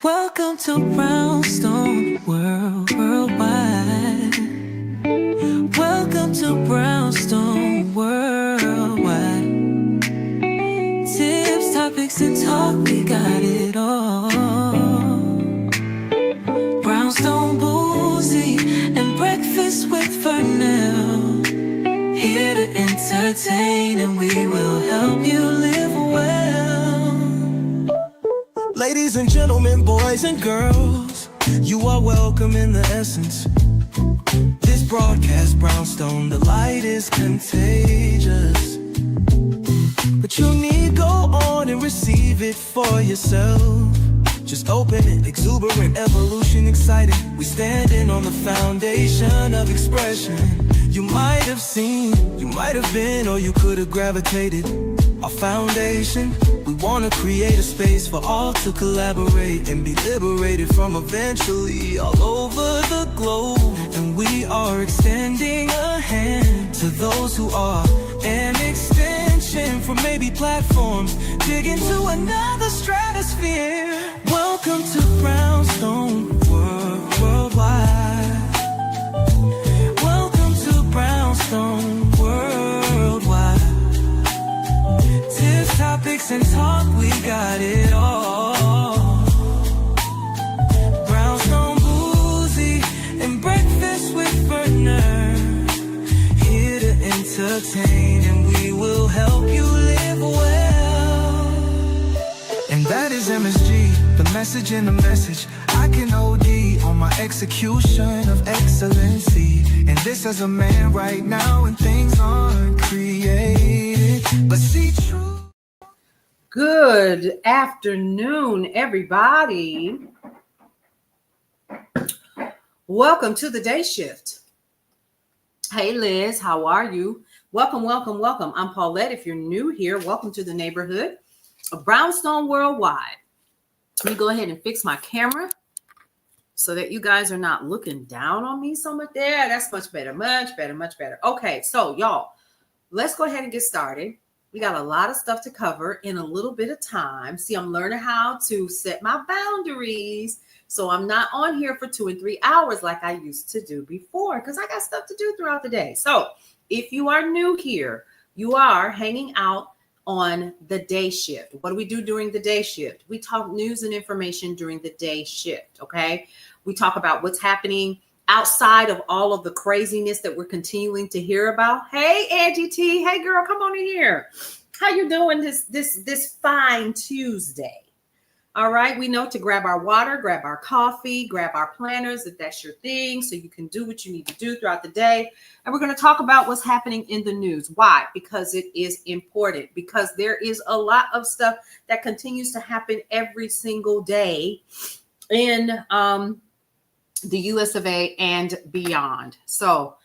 Welcome to Brownstone Worldwide. Welcome to Brownstone Worldwide. Tips, topics, and talk, we got it all. Brownstone Boozy and Breakfast with Vernell. Here to entertain, and we will help you live well. Ladies and gentlemen, boys and girls, you are welcome in the essence. This broadcast, Brownstone, the light is contagious. But you need go on and receive it for yourself. Just open it, exuberant, evolution, excited. We standing on the foundation of expression. You might have seen, you might have been, or you could have gravitated. Our foundation, we want to create a space for all to collaborate and be liberated from eventually all over the globe. And we are extending a hand to those who are an extension from maybe platforms, dig into another stratosphere. Welcome to Brownstone Worldwide. Welcome to Brownstone Worldwide. Tips, topics, and talk, we got it all. Brownstone Boozy and Breakfast with Vernell. Here to entertain, and we will help you live well. And that is MSG, the message in the message. I can OD on my execution of excellency. And this as a man right now, and things aren't created, but see true. Good afternoon, everybody. Welcome to the day shift. Hey, Liz, how are you? Welcome, welcome, welcome. I'm Paulette. If you're new here, welcome to the neighborhood of Brownstone Worldwide. Let me go ahead and fix my camera so that you guys are not looking down on me so much there. That's much better, much better, much better. Okay, so y'all, let's go ahead and get started. We got a lot of stuff to cover in a little bit of time. See, I'm learning how to set my boundaries so I'm not on here for 2 and 3 hours like I used to do before, because I got stuff to do throughout the day. So if you are new here, you are hanging out on the day shift. What do we do during the day shift? We talk news and information during the day shift, okay? We talk about what's happening outside of all of the craziness that we're continuing to hear about. Hey, Angie T. Hey, girl, come on in here. How you doing this fine Tuesday? All right, we know to grab our water, grab our coffee, grab our planners if that's your thing, so you can do what you need to do throughout the day. And we're going to talk about what's happening in the news. Why? Because it is important, because there is a lot of stuff that continues to happen every single day in the US of A and beyond. So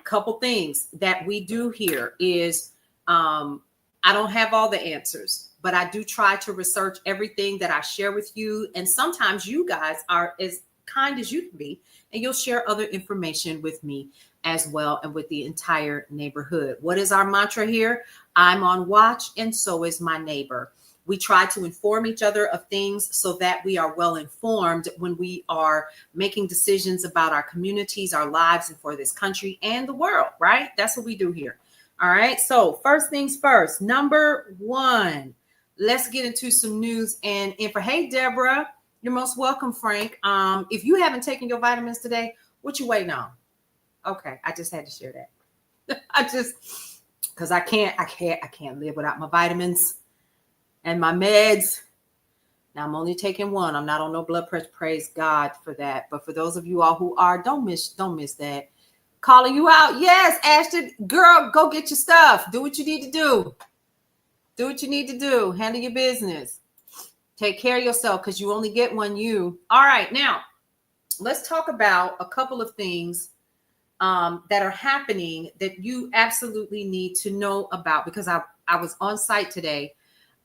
couple things that we do here is I don't have all the answers, but I do try to research everything that I share with you. And sometimes you guys are as kind as you can be, and you'll share other information with me as well, and with the entire neighborhood. What is our mantra here? I'm on watch, and so is my neighbor. We try to inform each other of things so that we are well informed when we are making decisions about our communities, our lives, and for this country and the world, right? That's what we do here. All right. So first things first, number one, let's get into some news and info. Hey, Deborah, you're most welcome, Frank. If you haven't taken your vitamins today, what you waiting on? Okay. I just had to share that. Because I can't live without my vitamins and my meds. Now I'm only taking one. I'm not on no blood pressure. Praise God for that. But for those of you all who are, don't miss that. Calling you out. Yes, Ashton, girl, go get your stuff. Do what you need to do. Do what you need to do. Handle your business. Take care of yourself, because you only get one you. All right, now let's talk about a couple of things that are happening that you absolutely need to know about, because I was on site today.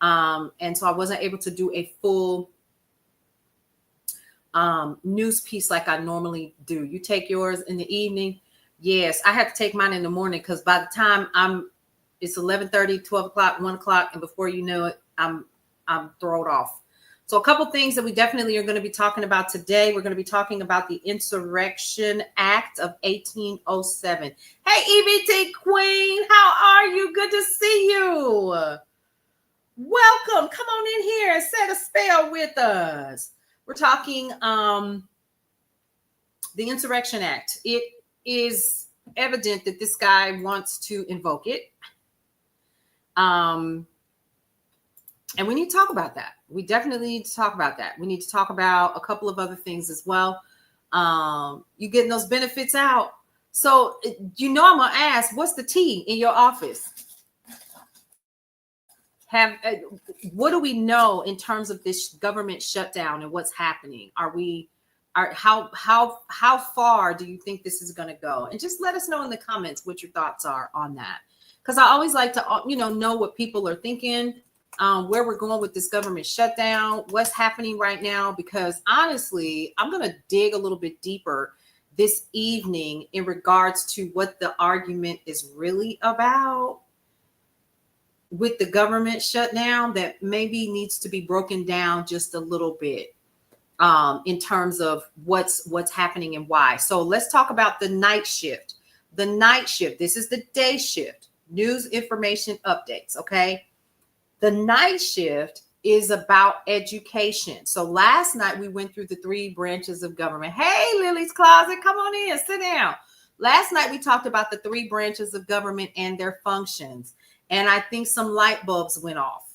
And so I wasn't able to do a full news piece like I normally do. You take yours in the evening. Yes, I have to take mine in the morning, because by the time it's 11:30, 12 o'clock, 1 o'clock, and before you know it, I'm thrown off. So a couple things that we definitely are going to be talking about today. We're going to be talking about the Insurrection Act of 1807. Hey, EBT Queen, how are you? Good to see you. Welcome. Come on in here and set a spell with us. We're talking the Insurrection Act. It is evident that this guy wants to invoke it. And we need to talk about that. We definitely need to talk about that. We need to talk about a couple of other things as well. You getting those benefits out. So, I'm going to ask, what's the tea in your office? What do we know in terms of this government shutdown and what's happening? How far do you think this is going to go? And just let us know in the comments what your thoughts are on that. Because I always like to, know what people are thinking. Where we're going with this government shutdown, what's happening right now, because honestly, I'm going to dig a little bit deeper this evening in regards to what the argument is really about with the government shutdown that maybe needs to be broken down just a little bit in terms of what's happening and why. So let's talk about the night shift. The night shift, this is the day shift, news, information, updates, okay? The night shift is about education. So last night we went through the 3 branches of government. Hey, Lily's Closet, come on in, sit down. Last night we talked about the 3 branches of government and their functions. And I think some light bulbs went off.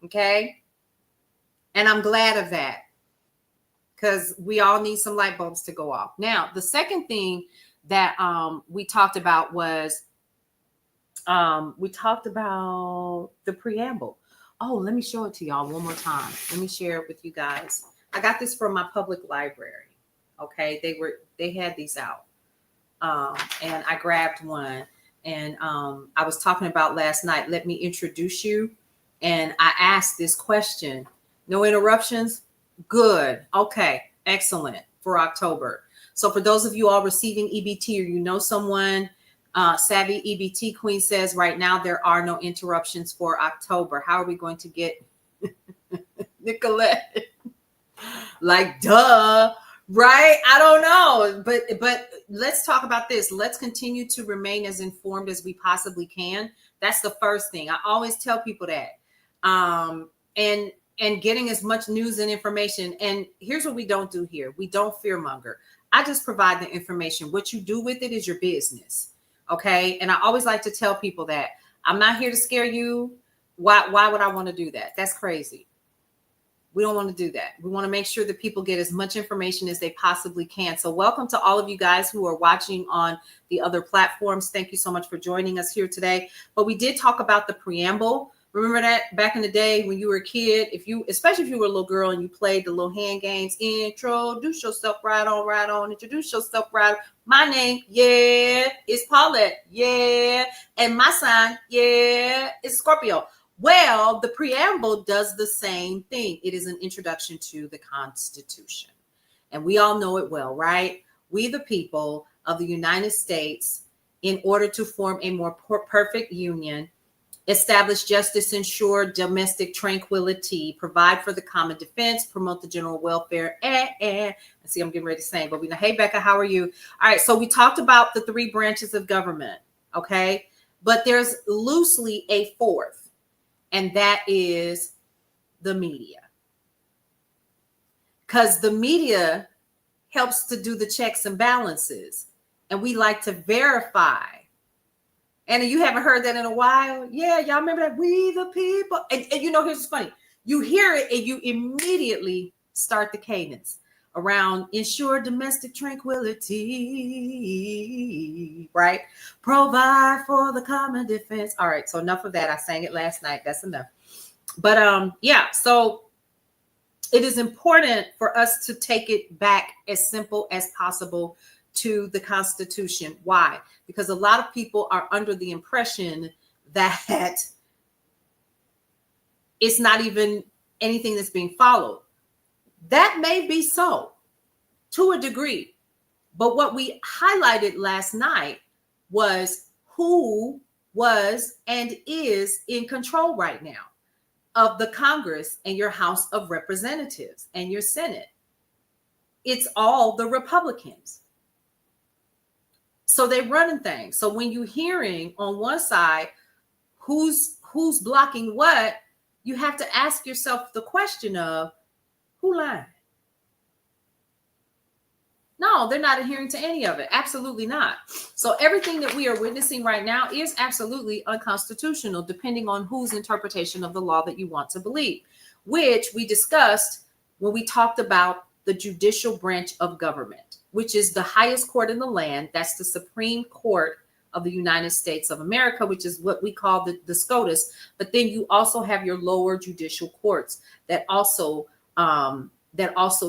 Okay. And I'm glad of that because we all need some light bulbs to go off. Now, the second thing that we talked about was we talked about the preamble. Oh, let me show it to y'all one more time. Let me share it with you guys. I got this from my public library. Okay, they had these out, and I grabbed one. And I was talking about last night. Let me introduce you. And I asked this question. No interruptions. Good. Okay. Excellent for October. So for those of you all receiving EBT or someone. Savvy EBT Queen says right now there are no interruptions for October. How are we going to get Nicolette? Like, duh, right? I don't know. But let's talk about this. Let's continue to remain as informed as we possibly can. That's the first thing. I always tell people that. And getting as much news and information. And here's what we don't do here. We don't fearmonger. I just provide the information. What you do with it is your business. Okay. And I always like to tell people that I'm not here to scare you. Why would I want to do that? That's crazy. We don't want to do that. We want to make sure that people get as much information as they possibly can. So welcome to all of you guys who are watching on the other platforms. Thank you so much for joining us here today. But we did talk about the preamble. Remember that back in the day when you were a kid, especially if you were a little girl and you played the little hand games, introduce yourself right on, introduce yourself right on. My name, yeah, is Paulette, yeah. And my sign, yeah, is Scorpio. Well, the preamble does the same thing. It is an introduction to the Constitution. And we all know it well, right? We, the people of the United States, in order to form a more perfect union, establish justice, ensure domestic tranquility, provide for the common defense, promote the general welfare, and see, I'm getting ready to sing, but we know, hey, Becca, how are you? All right, so we talked about the 3 branches of government, okay? But there's loosely a 4th, and that is the media. Because the media helps to do the checks and balances, and we like to verify. And you haven't heard that in a while. Yeah, y'all remember that? We the people. And here's what's funny. You hear it and you immediately start the cadence around ensure domestic tranquility, right? Provide for the common defense. All right, so enough of that. I sang it last night. That's enough. But yeah, so it is important for us to take it back as simple as possible to the Constitution. Why? Because a lot of people are under the impression that it's not even anything that's being followed. That may be so to a degree. But what we highlighted last night was who was and is in control right now. of the Congress and your House of Representatives and your Senate. It's all the Republicans. So they're running things. So when you're hearing on one side who's blocking what, you have to ask yourself the question of who lied? No, they're not adhering to any of it. Absolutely not. So everything that we are witnessing right now is absolutely unconstitutional, depending on whose interpretation of the law that you want to believe, which we discussed when we talked about the judicial branch of government, which is the highest court in the land. That's the Supreme Court of the United States of America, which is what we call the SCOTUS. But then you also have your lower judicial courts that also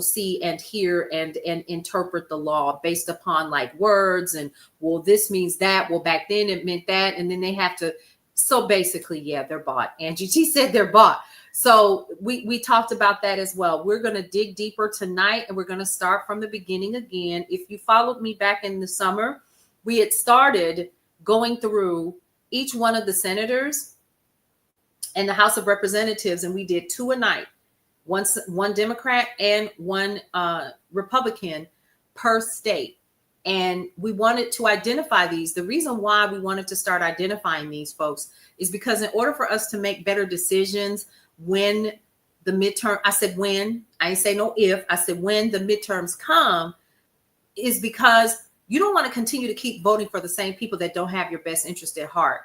see and hear and interpret the law based upon like words and, well, this means that, well, back then it meant that, and then they have to. So basically, yeah, they're bought. Angie G said they're bought. So we talked about that as well. We're going to dig deeper tonight, and we're going to start from the beginning again. If you followed me back in the summer, we had started going through each one of the senators and the House of Representatives, and we did 2 a night, one Democrat and one Republican per state. And we wanted to identify these. The reason why we wanted to start identifying these folks is because in order for us to make better decisions when the midterm, I said when, I didn't say no if, I said when the midterms come, is because you don't want to continue to keep voting for the same people that don't have your best interest at heart.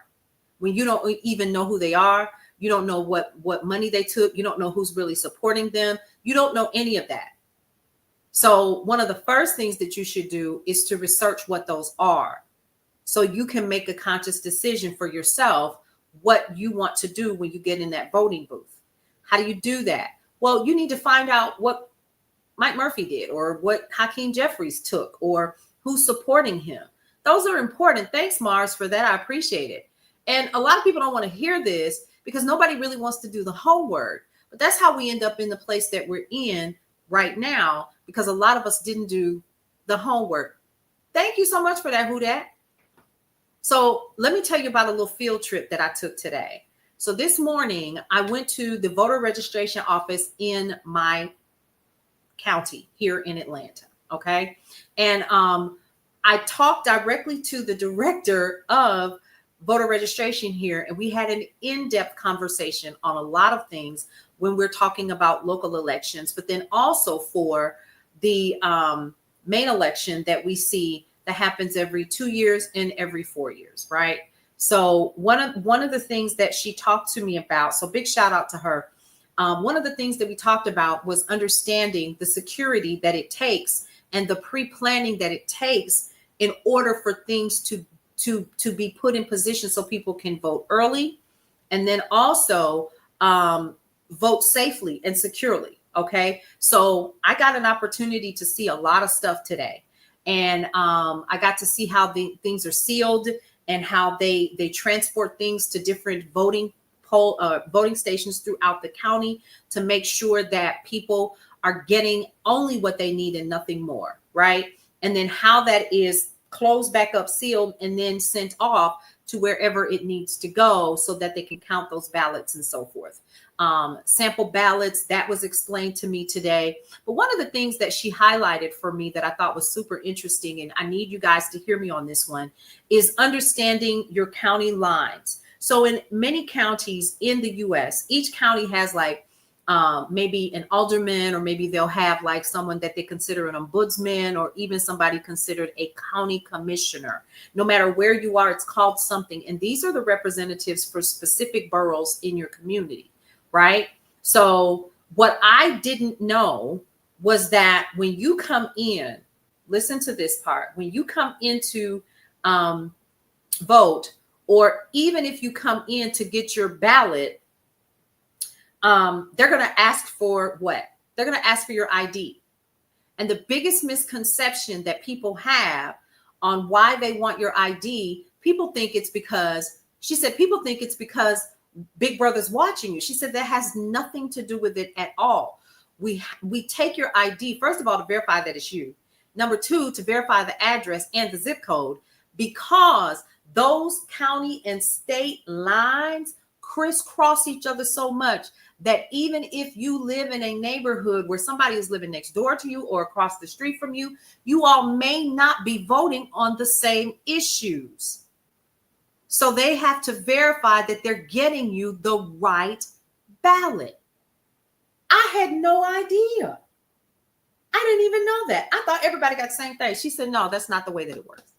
When you don't even know who they are, you don't know what money they took, you don't know who's really supporting them, you don't know any of that. So one of the first things that you should do is to research what those are, so you can make a conscious decision for yourself what you want to do when you get in that voting booth. How do you do that? Well, you need to find out what Mike Murphy did, or what Hakeem Jeffries took, or who's supporting him. Those are important. Thanks, Mars, for that. I appreciate it. And a lot of people don't want to hear this because nobody really wants to do the homework. But that's how we end up in the place that we're in right now, because a lot of us didn't do the homework. Thank you so much for that, Who Dat. So let me tell you about a little field trip that I took today. So this morning, I went to the voter registration office in my county here in Atlanta. Okay. And I talked directly to the director of voter registration here, and we had an in-depth conversation on a lot of things when we're talking about local elections, but then also for the main election that we see that happens every 2 years and every 4 years, right? So one of the things that she talked to me about, so big shout out to her. One of the things that we talked about was understanding the security that it takes and the pre-planning that it takes in order for things to be put in position so people can vote early, and then also vote safely and securely. Okay. So I got an opportunity to see a lot of stuff today. And I got to see how things are sealed and how they transport things to different voting stations throughout the county to make sure that people are getting only what they need and nothing more, right? And then how that is closed back up, sealed, and then sent off to wherever it needs to go so that they can count those ballots and so forth. Sample ballots, that was explained to me today. But one of the things that she highlighted for me that I thought was super interesting, and I need you guys to hear me on this one, is understanding your county lines. So in many counties in the US, each county has like maybe an alderman, or maybe they'll have like someone that they consider an ombudsman, or even somebody considered a county commissioner. No matter where you are, it's called something. And these are the representatives for specific boroughs in your community, right? So what I didn't know was that when you come in, listen to this part, when you come into vote, or even if you come in to get your ballot, they're going to ask for what? They're going to ask for your ID. And the biggest misconception that people have on why they want your ID, people think it's because, she said, people think it's because Big Brother's watching you. She said that has nothing to do with it at all. We take your ID, first of all, to verify that it's you. Number two, to verify the address and the zip code, because those county and state lines crisscross each other so much that even if you live in a neighborhood where somebody is living next door to you or across the street from you, you all may not be voting on the same issues. So they have to verify that they're getting you the right ballot. I had no idea. I didn't even know that. I thought everybody got the same thing. She said, no, that's not the way that it works.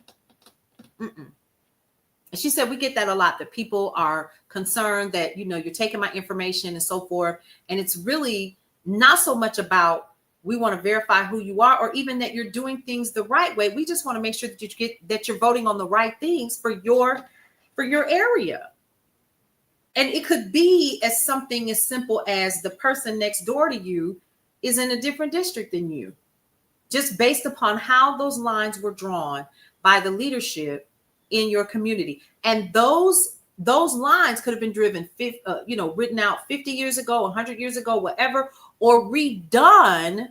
And she said, we get that a lot, that people are concerned that, you know, you're taking my information and so forth. And it's really not so much about, we want to verify who you are, or even that you're doing things the right way. We just want to make sure that you're voting on the right things for your area. And it could be as something as simple as the person next door to you is in a different district than you, just based upon how those lines were drawn by the leadership in your community. And those lines could have been driven, written out 50 years ago, 100 years ago, whatever, or redone.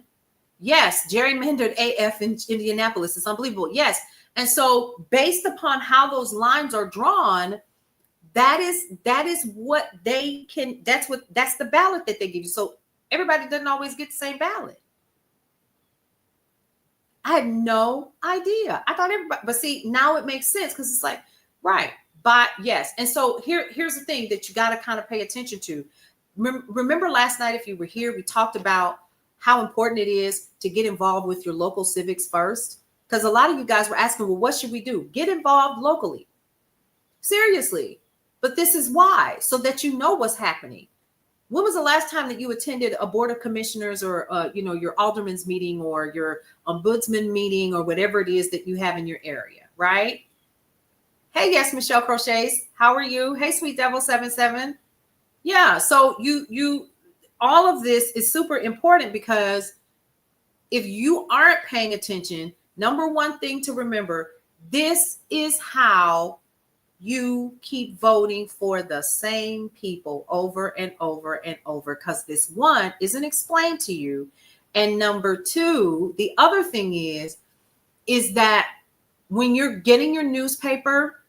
Yes, gerrymandered AF in Indianapolis. It's unbelievable. Yes. And so based upon how those lines are drawn, that is what they can, that's the ballot that they give you. So everybody doesn't always get the same ballot. I had no idea. I thought everybody, but see, now it makes sense because it's like, right, but yes. And so here's the thing that you got to kind of pay attention to. Remember last night, if you were here, we talked about how important it is to get involved with your local civics first. Because a lot of you guys were asking, well, what should we do? Get involved locally. Seriously. But this is why, so that you know what's happening. When was the last time that you attended a board of commissioners or, your alderman's meeting or your ombudsman meeting or whatever it is that you have in your area, right? Hey, yes, Michelle Crochets. How are you? Hey, Sweet Devil 77. Yeah, so you all of this is super important, because if you aren't paying attention, number one thing to remember, this is how you keep voting for the same people over and over and over, because this one isn't explained to you. And number two, the other thing is that when you're getting your newspaper,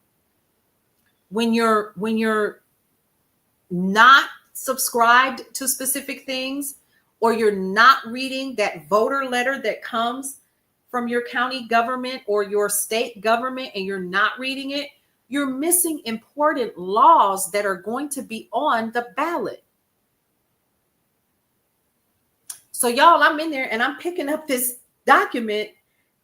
when you're not subscribed to specific things, or you're not reading that voter letter that comes from your county government or your state government, and you're not reading it, you're missing important laws that are going to be on the ballot. So y'all, I'm in there and I'm picking up this document,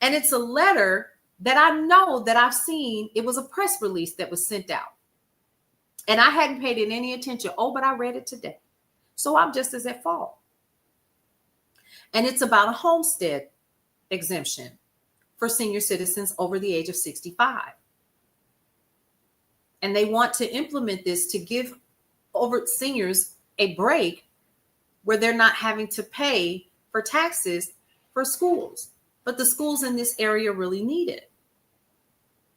and it's a letter that I know that I've seen. It was a press release that was sent out, and I hadn't paid it any attention. Oh, but I read it today. So I'm just as at fault. And it's about a homestead exemption for senior citizens over the age of 65. And they want to implement this to give over seniors a break where they're not having to pay for taxes for schools. But the schools in this area really need it.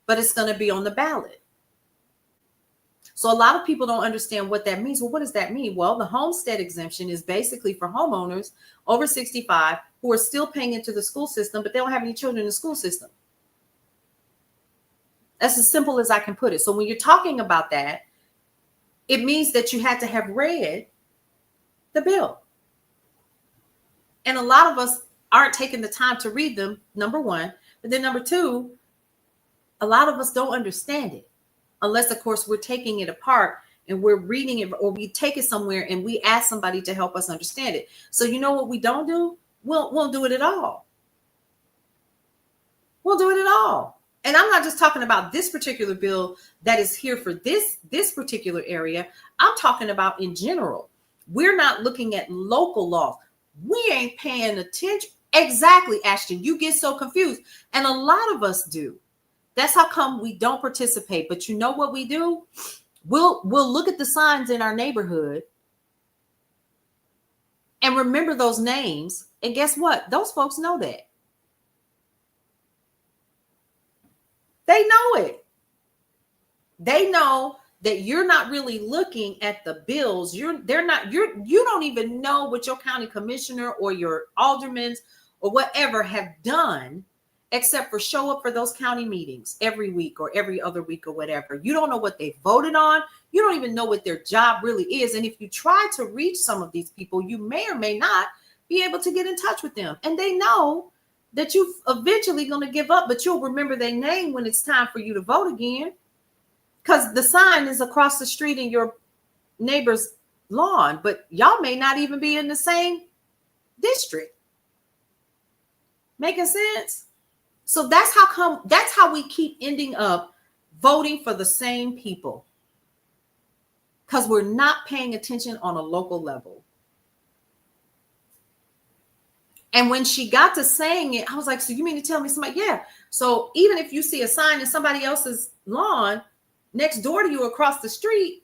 But it's going to be on the ballot. So a lot of people don't understand what that means. Well, what does that mean? Well, the homestead exemption is basically for homeowners over 65 who are still paying into the school system, but they don't have any children in the school system. That's as simple as I can put it. So when you're talking about that, it means that you had to have read the bill. And a lot of us aren't taking the time to read them, number one. But then number two, a lot of us don't understand it. Unless, of course, we're taking it apart and we're reading it, or we take it somewhere and we ask somebody to help us understand it. So you know what we don't do? We'll do it at all. We'll do it at all. And I'm not just talking about this particular bill that is here for this particular area. I'm talking about in general. We're not looking at local laws. We ain't paying attention. Exactly, Ashton. You get so confused. And a lot of us do. That's how come we don't participate. But you know what we do? We'll look at the signs in our neighborhood and remember those names. And guess what? Those folks know that. They know it. They know that you're not really looking at the bills. You don't even know what your county commissioner or your aldermen or whatever have done. except for show up for those county meetings every week or every other week or whatever. You don't know what they voted on. You don't even know what their job really is. And if you try to reach some of these people, you may or may not be able to get in touch with them. And they know that you're eventually going to give up, but you'll remember their name when it's time for you to vote again, because the sign is across the street in your neighbor's lawn, but y'all may not even be in the same district. Making sense? So that's how we keep ending up voting for the same people, because we're not paying attention on a local level. And when she got to saying it, I was like, so you mean to tell me somebody? Yeah. So even if you see a sign in somebody else's lawn next door to you across the street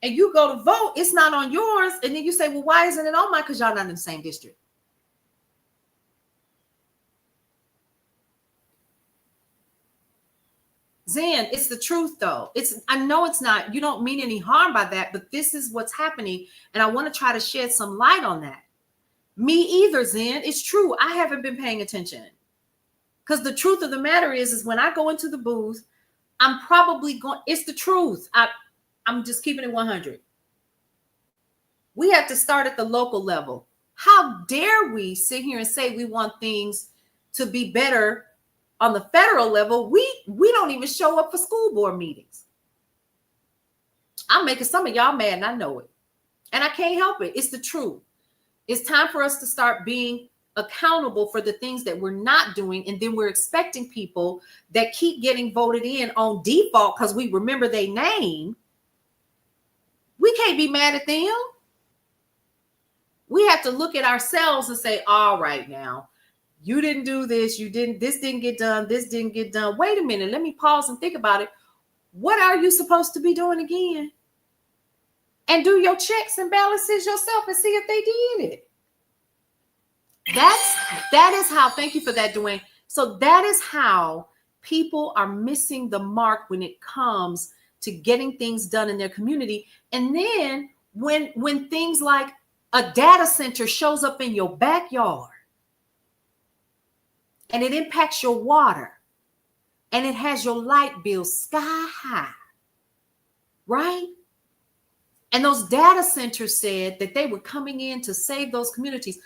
and you go to vote, it's not on yours. And then you say, well, why isn't it on mine? Because y'all not in the same district. Zen, it's the truth though. I know it's not, you don't mean any harm by that, but this is what's happening. And I want to try to shed some light on that. Me either, Zen. It's true. I haven't been paying attention. Because the truth of the matter is when I go into the booth, I'm probably going, it's the truth. I'm just keeping it 100. We have to start at the local level. How dare we sit here and say we want things to be better on the federal level? We don't even show up for school board meetings. I'm making some of y'all mad and I know it. And I can't help it. It's the truth. It's time for us to start being accountable for the things that we're not doing. And then we're expecting people that keep getting voted in on default because we remember their name. We can't be mad at them. We have to look at ourselves and say, all right, now, you didn't do this. This didn't get done. This didn't get done. Wait a minute. Let me pause and think about it. What are you supposed to be doing again? And do your checks and balances yourself and see if they did it. That is how, thank you for that, Dwayne. So that is how people are missing the mark when it comes to getting things done in their community. And then when things like a data center shows up in your backyard and it impacts your water and it has your light bill sky high, right? And those data centers said that they were coming in to save those communities.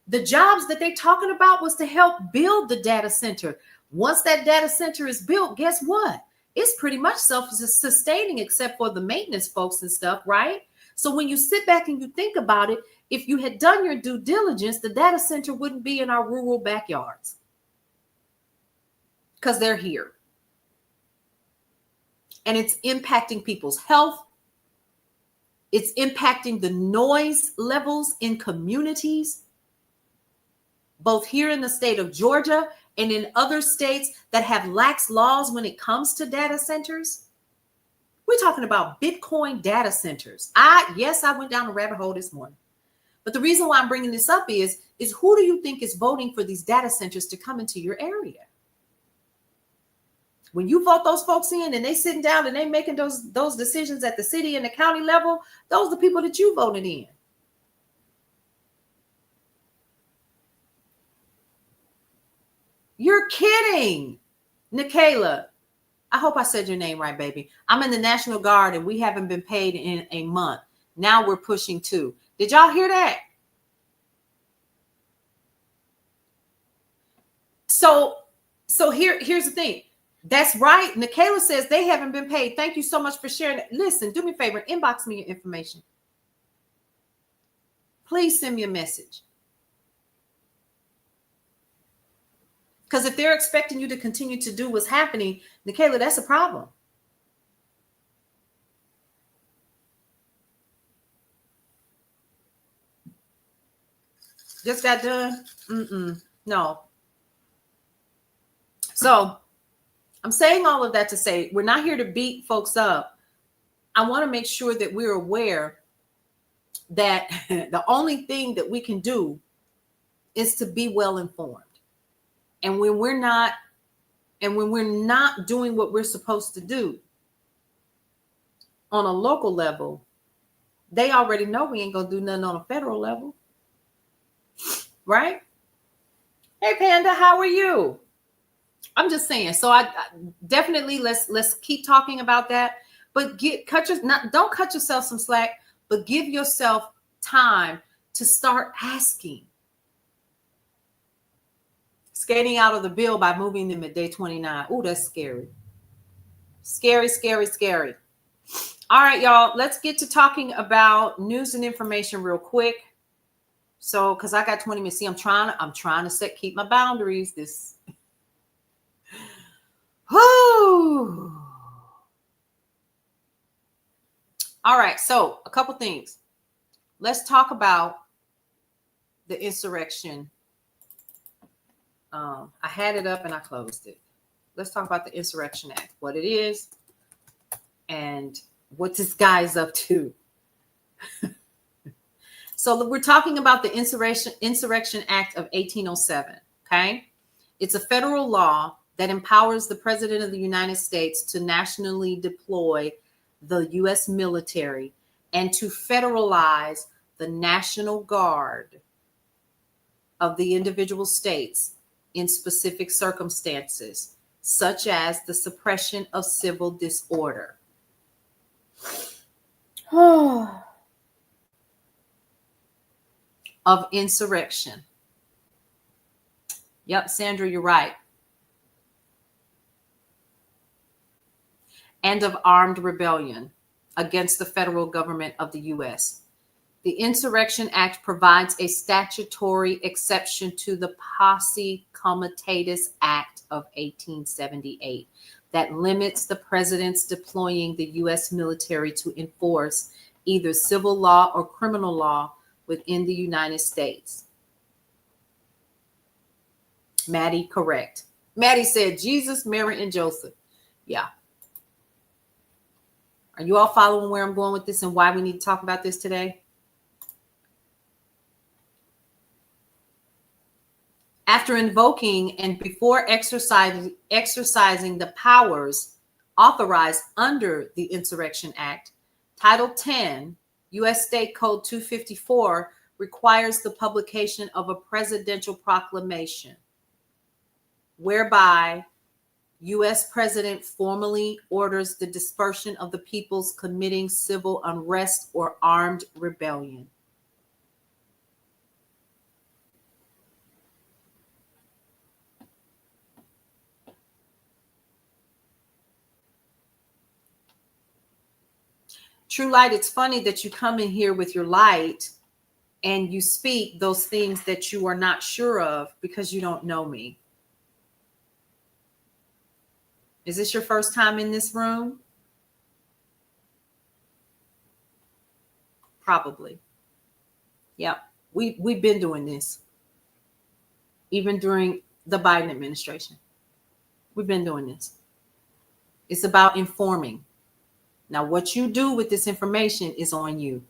The jobs that they're talking about was to help build the data center. Once that data center is built, guess what? It's pretty much self-sustaining except for the maintenance folks and stuff, right? So when you sit back and you think about it, if you had done your due diligence, the data center wouldn't be in our rural backyards because they're here. And it's impacting people's health. It's impacting the noise levels in communities, both here in the state of Georgia and in other states that have lax laws when it comes to data centers. We're talking about Bitcoin data centers. Yes, I went down a rabbit hole this morning. But the reason why I'm bringing this up is who do you think is voting for these data centers to come into your area? When you vote those folks in and they sitting down and they making those decisions at the city and the county level, those are the people that you voted in. You're kidding. Nikayla, I hope I said your name right, baby. I'm in the National Guard and we haven't been paid in a month. Now we're pushing 2. Did y'all hear that? So here's the thing. That's right. Nikayla says they haven't been paid. Thank you so much for sharing it. Listen, do me a favor. Inbox me your information. Please send me a message. Because if they're expecting you to continue to do what's happening, Nikayla, that's a problem. Just got done? No. So I'm saying all of that to say we're not here to beat folks up. I want to make sure that we're aware that the only thing that we can do is to be well informed. And when we're not doing what we're supposed to do on a local level, they already know we ain't gonna do nothing on a federal level. Right? Hey Panda, how are you? I'm just saying. So I definitely let's keep talking about that. But don't cut yourself some slack, but give yourself time to start asking. Skating out of the bill by moving them at day 29. Oh, that's scary. Scary, scary, scary. All right, y'all. Let's get to talking about news and information real quick. So, because I got 20 minutes. See, I'm trying to keep my boundaries. This. Whoo. All right. So, a couple things. Let's talk about the insurrection. I had it up and I closed it. Let's talk about the Insurrection Act, what it is, and what this guy is up to. So we're talking about the Insurrection Act of 1807, okay? It's a federal law that empowers the President of the United States to nationally deploy the U.S. military and to federalize the National Guard of the individual states in specific circumstances, such as the suppression of civil disorder. Of insurrection. Yep, Sandra, you're right. And of armed rebellion against the federal government of the U.S. The Insurrection Act provides a statutory exception to the Posse Comitatus Act of 1878 that limits the president's deploying the U.S. military to enforce either civil law or criminal law within the United States. Maddie, correct. Maddie said Jesus, Mary, and Joseph. Yeah. Are you all following where I'm going with this and why we need to talk about this today? After invoking and before exercising the powers authorized under the Insurrection Act, Title 10, U.S. State Code 254 requires the publication of a presidential proclamation whereby U.S. President formally orders the dispersion of the peoples committing civil unrest or armed rebellion. True Light, it's funny that you come in here with your light and you speak those things that you are not sure of because you don't know me. Is this your first time in this room? Probably. Yep. We've been doing this. Even during the Biden administration. We've been doing this. It's about informing. Now, what you do with this information is on you.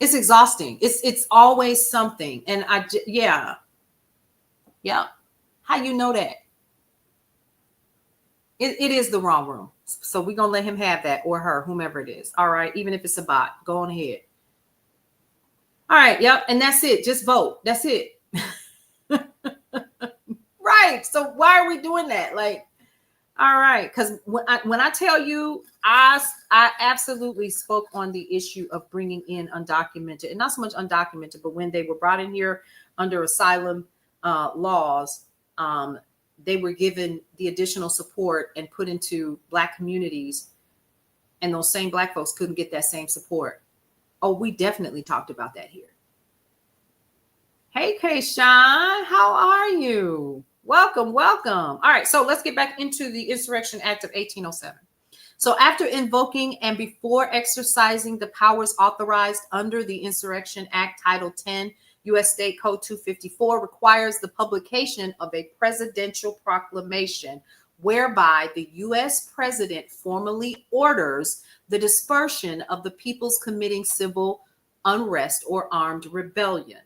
It's exhausting. It's always something. And yeah. How you know that? It is the wrong room. So we're going to let him have that, or her, whomever it is. All right. Even if it's a bot, go on ahead. All right. Yep. And that's it. Just vote. That's it. Right. So why are we doing that? Like, all right. Because when I tell you, I absolutely spoke on the issue of bringing in undocumented, and not so much undocumented, but when they were brought in here under asylum laws, they were given the additional support and put into Black communities, and those same Black folks couldn't get that same support. Oh, we definitely talked about that here. Hey, Kayshawn, how are you? Welcome, welcome. All right, so let's get back into the Insurrection Act of 1807. So after invoking and before exercising the powers authorized under the Insurrection Act, Title 10, U.S. State Code 254 requires the publication of a presidential proclamation whereby the U.S. president formally orders the dispersion of the peoples committing civil unrest or armed rebellion.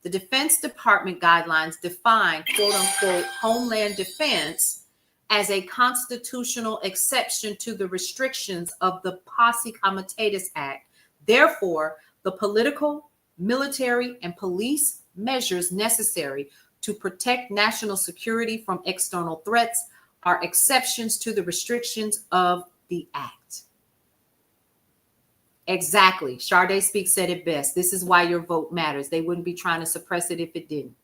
The Defense Department guidelines define, quote unquote, homeland defense as a constitutional exception to the restrictions of the Posse Comitatus Act. Therefore, the political, military, and police measures necessary to protect national security from external threats are exceptions to the restrictions of the act. Exactly. Sade Speaks said it best. This is why your vote matters. They wouldn't be trying to suppress it if it didn't.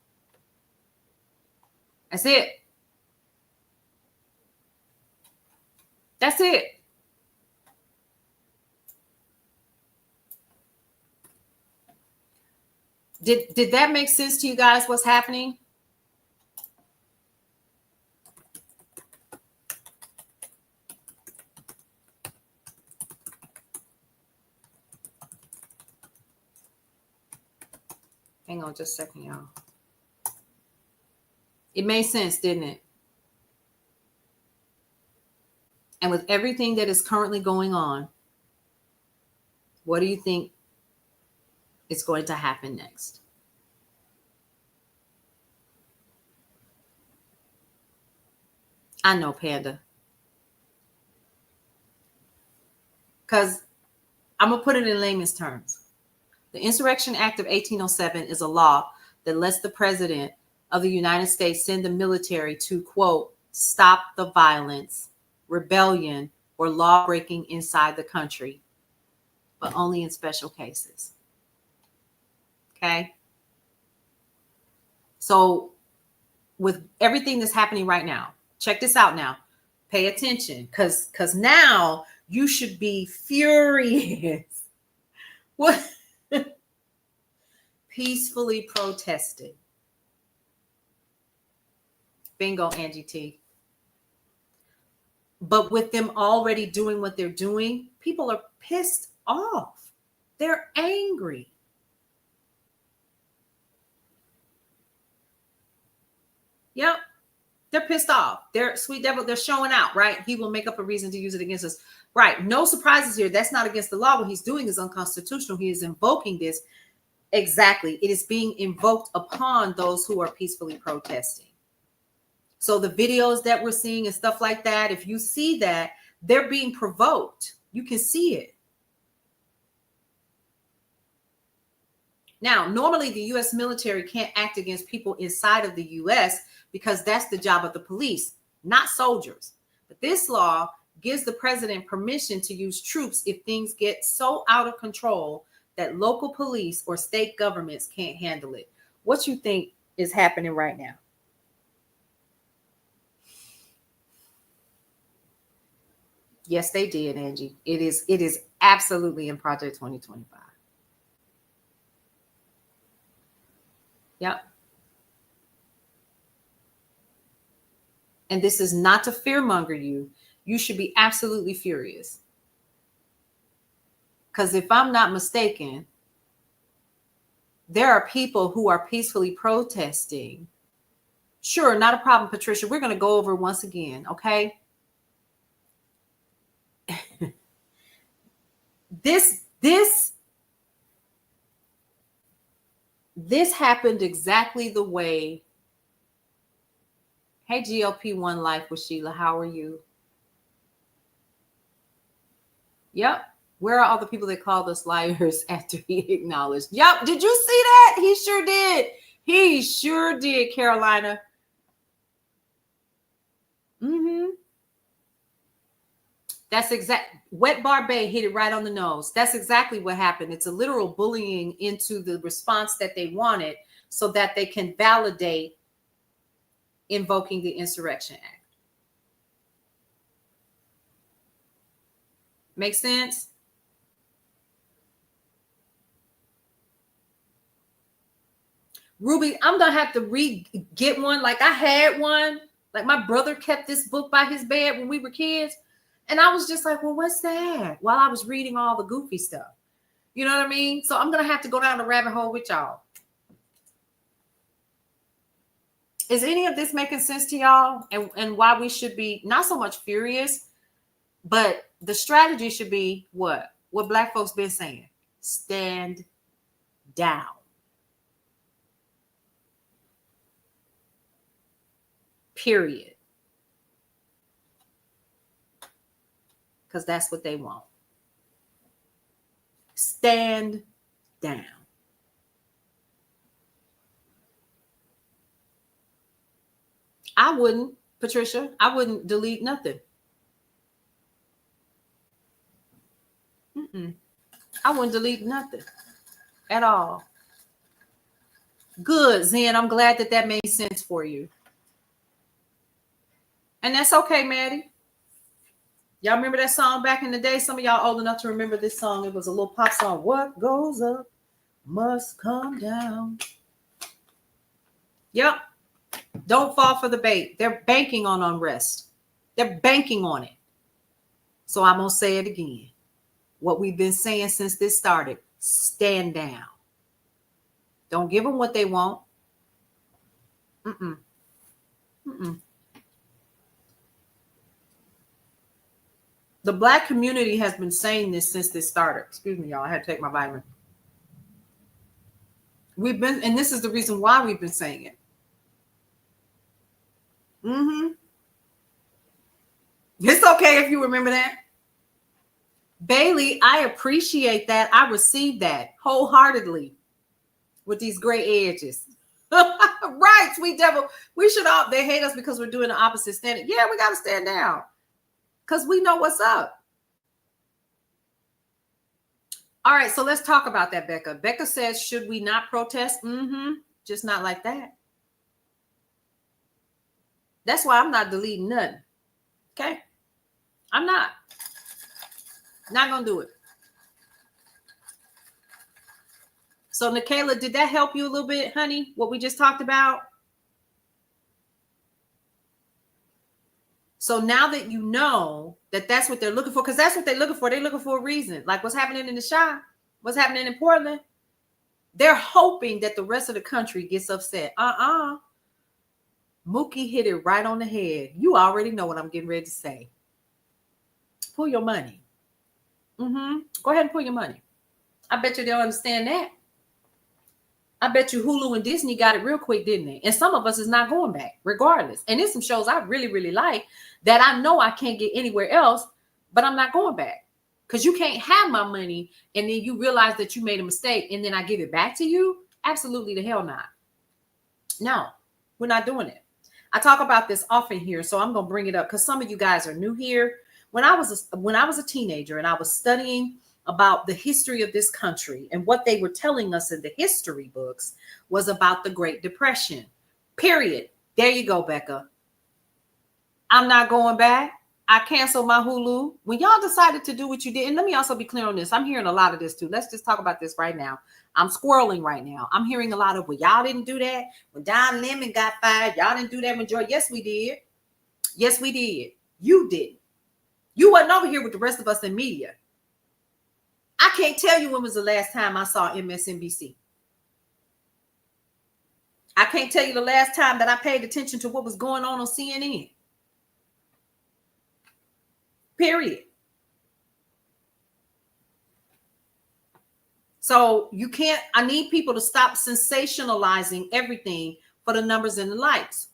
That's it. That's it. Did that make sense to you guys, what's happening? Hang on just a second, y'all. It made sense, didn't it? And with everything that is currently going on, what do you think is going to happen next? I know, Panda. Because I'm going to put it in layman's terms. The Insurrection Act of 1807 is a law that lets the president of the United States send the military to, quote, stop the violence, rebellion, or law breaking inside the country, but only in special cases. Okay? So with everything that's happening right now, check this out now. Pay attention, because now you should be furious. What? Peacefully protested. Bingo, Angie T. But with them already doing what they're doing, people are pissed off. They're angry. Yep. They're pissed off. They're sweet devil. They're showing out, right? He will make up a reason to use it against us. Right. No surprises here. That's not against the law. What he's doing is unconstitutional. He is invoking this. Exactly. It is being invoked upon those who are peacefully protesting. So the videos that we're seeing and stuff like that, if you see that, they're being provoked. You can see it. Now, normally the U.S. military can't act against people inside of the U.S. because that's the job of the police, not soldiers. But this law gives the president permission to use troops if things get so out of control that local police or state governments can't handle it. What you think is happening right now? Yes, they did, Angie. It is absolutely in Project 2025. Yep. And this is not to fearmonger you. You should be absolutely furious. Because if I'm not mistaken, there are people who are peacefully protesting. Sure, not a problem, Patricia. We're going to go over once again, okay? This happened exactly the way. Hey, GLP-1 Life with Sheila. How are you? Yep. Where are all the people that called us liars after he acknowledged? Yep. Did you see that? He sure did. He sure did, Carolina. That's exact. Wet Bar Bay hit it right on the nose. That's exactly what happened. It's a literal bullying into the response that they wanted so that they can validate invoking the Insurrection Act. Make sense? Ruby, I'm gonna have to get one. Like I had one. Like my brother kept this book by his bed when we were kids. And I was just like, well, what's that? While I was reading all the goofy stuff. You know what I mean? So I'm going to have to go down the rabbit hole with y'all. Is any of this making sense to y'all? And why we should be not so much furious, but the strategy should be what? What Black folks been saying. Stand down. Period. Because that's what they want. Stand down. I wouldn't, Patricia. I wouldn't delete nothing. I wouldn't delete nothing at all. Good, Zen. I'm glad that made sense for you. And that's okay, Maddie. Y'all remember that song back in the day? Some of y'all old enough to remember this song. It was a little pop song. What goes up must come down. Yep. Don't fall for the bait. They're banking on unrest. They're banking on it. So I'm going to say it again. What we've been saying since this started, stand down. Don't give them what they want. The Black community has been saying this since this started. Excuse me, y'all. I had to take my vitamin. And this is the reason why we've been saying it. It's okay if you remember that. Bailey, I appreciate that. I received that wholeheartedly with these gray edges. Right, sweet devil. We should all, they hate us because we're doing the opposite standing. Yeah, we got to stand down because we know what's up. All right, so let's talk about that, Becca. Becca says, should we not protest? Just not like that. That's why I'm not deleting nothing. Okay? I'm not going to do it. So, Nikayla, did that help you a little bit, honey? What we just talked about? So now that you know that that's what they're looking for, because that's what they're looking for. They're looking for a reason. Like what's happening in the Chi, what's happening in Portland. They're hoping that the rest of the country gets upset. Mookie hit it right on the head. You already know what I'm getting ready to say. Pull your money. Go ahead and pull your money. I bet you they'll understand that. I bet you Hulu and Disney got it real quick, didn't they? And some of us is not going back, regardless. And there's some shows I really, really like that I know I can't get anywhere else, but I'm not going back. Because you can't have my money and then you realize that you made a mistake and then I give it back to you? Absolutely the hell not. No, we're not doing it. I talk about this often here, so I'm going to bring it up because some of you guys are new here. When I was a teenager and I was studying about the history of this country, and what they were telling us in the history books was about the Great Depression. Period. There you go, Becca. I'm not going back. I canceled my Hulu. When y'all decided to do what you did, and let me also be clear on this. I'm hearing a lot of this too. Let's just talk about this right now. I'm squirreling right now. I'm hearing a lot of, well, y'all didn't do that when Don Lemon got fired. Y'all didn't do that when Joy. Yes, we did. Yes, we did. You didn't. You wasn't over here with the rest of us in media. I can't tell you when was the last time I saw MSNBC. I can't tell you the last time that I paid attention to what was going on CNN. Period. So you can't, I need people to stop sensationalizing everything for the numbers and the likes.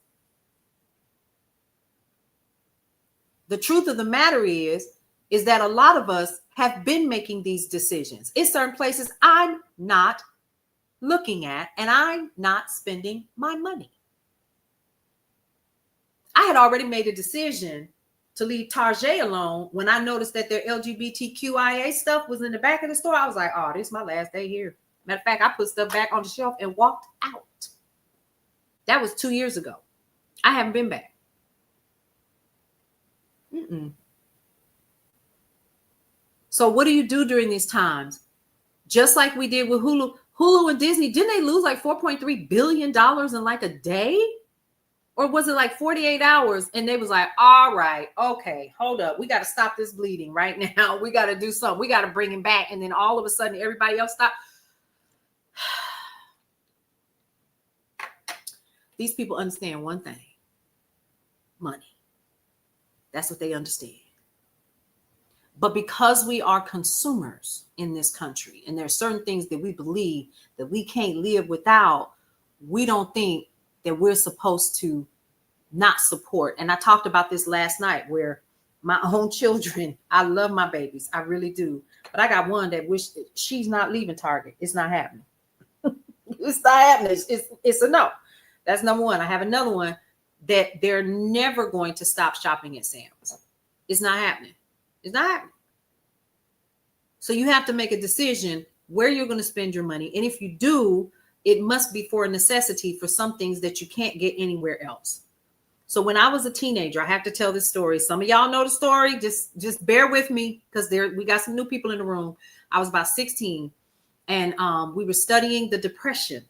The truth of the matter is that a lot of us have been making these decisions. In certain places I'm not looking at and I'm not spending my money. I had already made a decision to leave Target alone when I noticed that their LGBTQIA stuff was in the back of the store. I was like, oh, this is my last day here. Matter of fact, I put stuff back on the shelf and walked out. That was 2 years ago. I haven't been back. So what do you do during these times? Just like we did with Hulu and Disney, didn't they lose like $4.3 billion in like a day? Or was it like 48 hours? And they was like, all right, okay, hold up. We got to stop this bleeding right now. We got to do something. We got to bring him back. And then all of a sudden, everybody else stopped. These people understand one thing: money. That's what they understand. But because we are consumers in this country, and there are certain things that we believe that we can't live without, we don't think that we're supposed to not support. And I talked about this last night where my own children, I love my babies. I really do. But I got one that wish that she's not leaving Target. It's not happening. It's not happening. It's a no. That's number one. I have another one. that they're never going to stop shopping at Sam's. It's not happening. It's not happening. So you have to make a decision where you're going to spend your money. And if you do, it must be for a necessity for some things that you can't get anywhere else. So when I was a teenager, I have to tell this story. Some of y'all know the story. Just bear with me, because we got some new people in the room. I was about 16, and we were studying the Depression.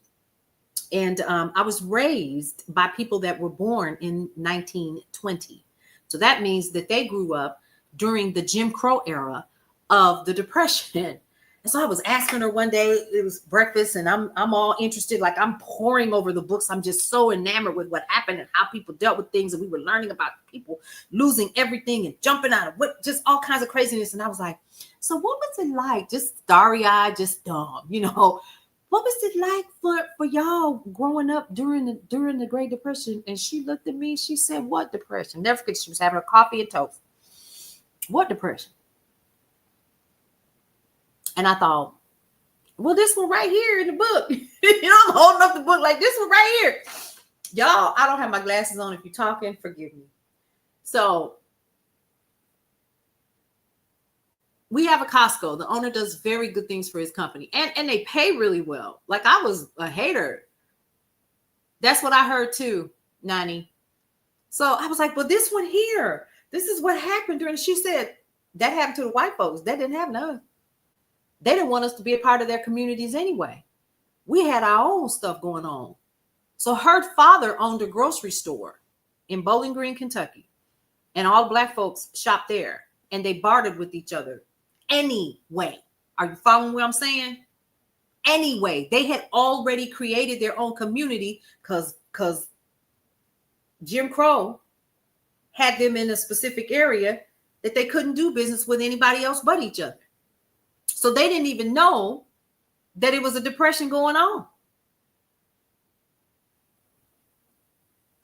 And I was raised by people that were born in 1920. So that means that they grew up during the Jim Crow era of the Depression. And so I was asking her one day, it was breakfast, and I'm all interested, like I'm poring over the books. I'm just so enamored with what happened and how people dealt with things. And we were learning about people losing everything and jumping out of what, just all kinds of craziness. And I was like, so what was it like? Just starry-eyed, just dumb, you know? What was it like for y'all growing up during the Great Depression? And she looked at me, she said, what depression? Never forget, she was having a coffee and toast. What depression? And I thought, well, this one right here in the book. You know, I'm holding up the book like this one right here. Y'all, I don't have my glasses on. If you're talking, forgive me. So we have a Costco. The owner does very good things for his company. And they pay really well. Like, I was a hater. That's what I heard too, Nani. So I was like, well, this one here, this is what happened during. She said, that happened to the white folks. That didn't happen to us. They didn't want us to be a part of their communities anyway. We had our own stuff going on. So her father owned a grocery store in Bowling Green, Kentucky. And all black folks shopped there. And they bartered with each other. Anyway, are you following what I'm saying? Anyway, they had already created their own community because Jim Crow had them in a specific area that they couldn't do business with anybody else but each other. So they didn't even know that it was a depression going on.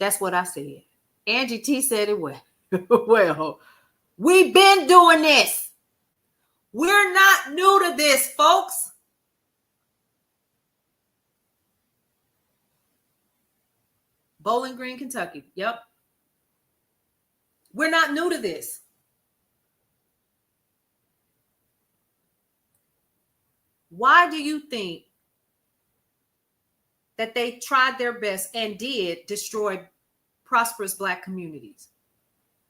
That's what I said. Angie T said it well. Well, we've been doing this. We're not new to this, folks. Bowling Green, Kentucky. Yep. We're not new to this. Why do you think that they tried their best and did destroy prosperous black communities?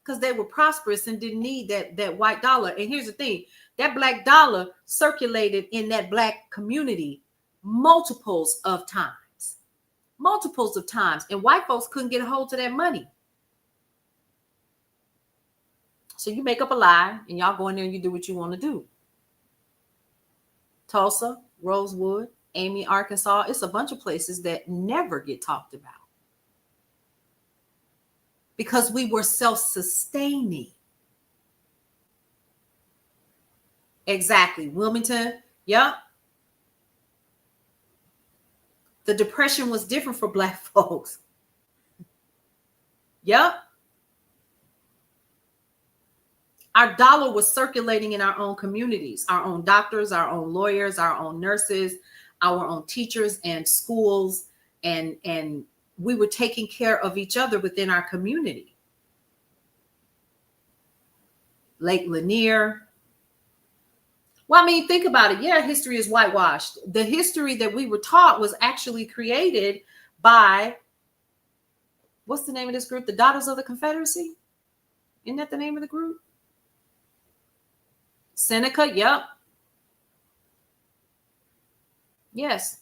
Because they were prosperous and didn't need that white dollar. And here's the thing, that black dollar circulated in that black community multiples of times. And white folks couldn't get a hold of that money. So you make up a lie and y'all go in there and you do what you want to do. Tulsa, Rosewood, Amy, Arkansas. It's a bunch of places that never get talked about because we were self-sustaining. Exactly. Wilmington. Yep. The Depression was different for black folks. Yep. Our dollar was circulating in our own communities, our own doctors, our own lawyers, our own nurses, our own teachers and schools. And we were taking care of each other within our community. Lake Lanier. Well, I mean, think about it. Yeah, history is whitewashed. The history that we were taught was actually created by, what's the name of this group? The Daughters of the Confederacy? Isn't that the name of the group? Seneca, yep. Yes.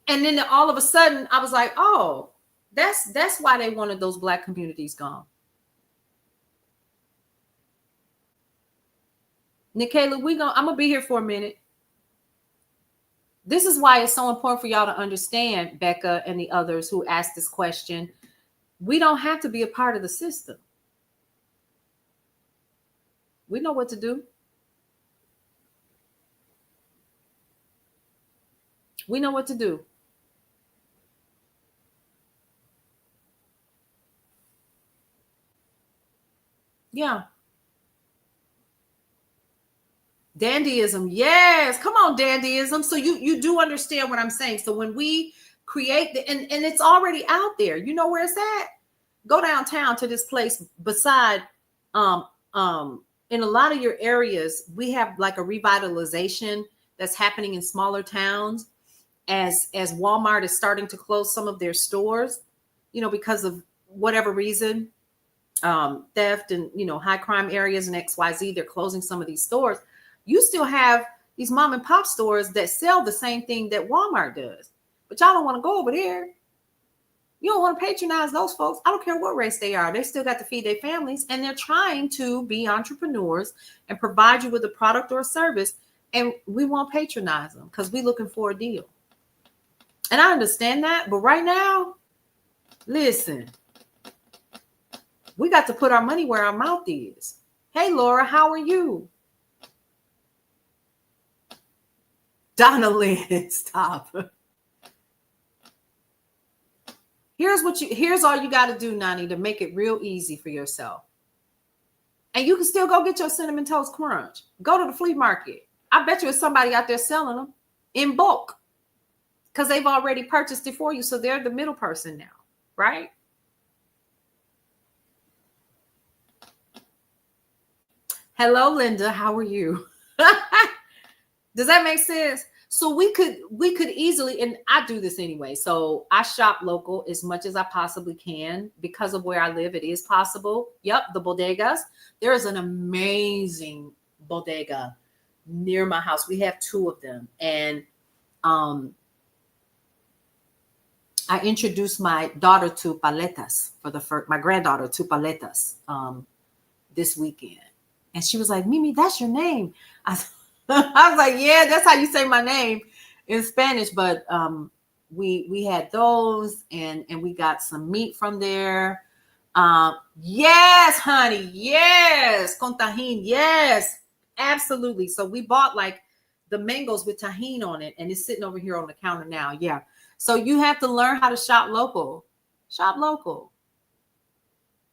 And then all of a sudden, I was like, oh, that's why they wanted those black communities gone. Nikayla, I'm gonna be here for a minute. This is why it's so important for y'all to understand, Becca and the others who asked this question. We don't have to be a part of the system. We know what to do. We know what to do. Yeah. Dandyism. Yes. Come on, dandyism. So you do understand what I'm saying. So when we Create and it's already out there. You know where it's at? Go downtown to this place beside in a lot of your areas, we have like a revitalization that's happening in smaller towns as Walmart is starting to close some of their stores, because of whatever reason, theft and, high crime areas and XYZ, they're closing some of these stores. You still have these mom and pop stores that sell the same thing that Walmart does, but y'all don't want to go over there. You don't want to patronize those folks. I don't care what race they are. They still got to feed their families, and they're trying to be entrepreneurs and provide you with a product or a service. And we won't patronize them because we're looking for a deal. And I understand that. But right now, listen, we got to put our money where our mouth is. Hey, Laura, how are you? Donna Lynn, stop. Here's all you got to do, Nani, to make it real easy for yourself. And you can still go get your Cinnamon Toast Crunch. Go to the flea market. I bet you there's somebody out there selling them in bulk because they've already purchased it for you. So they're the middle person now, right? Hello, Linda. How are you? Does that make sense? So we could easily, and I do this anyway. So I shop local as much as I possibly can because of where I live. It is possible. Yep. The bodegas. There is an amazing bodega near my house. We have 2 of them. And I introduced my daughter to paletas my granddaughter to paletas this weekend. And she was like, Mimi, that's your name. I was like, yeah, that's how you say my name in Spanish. But we had those and we got some meat from there. Yes, honey. Yes. Con tajin. Yes, absolutely. So we bought like the mangoes with tajin on it, and it's sitting over here on the counter now. Yeah. So you have to learn how to shop local. Shop local.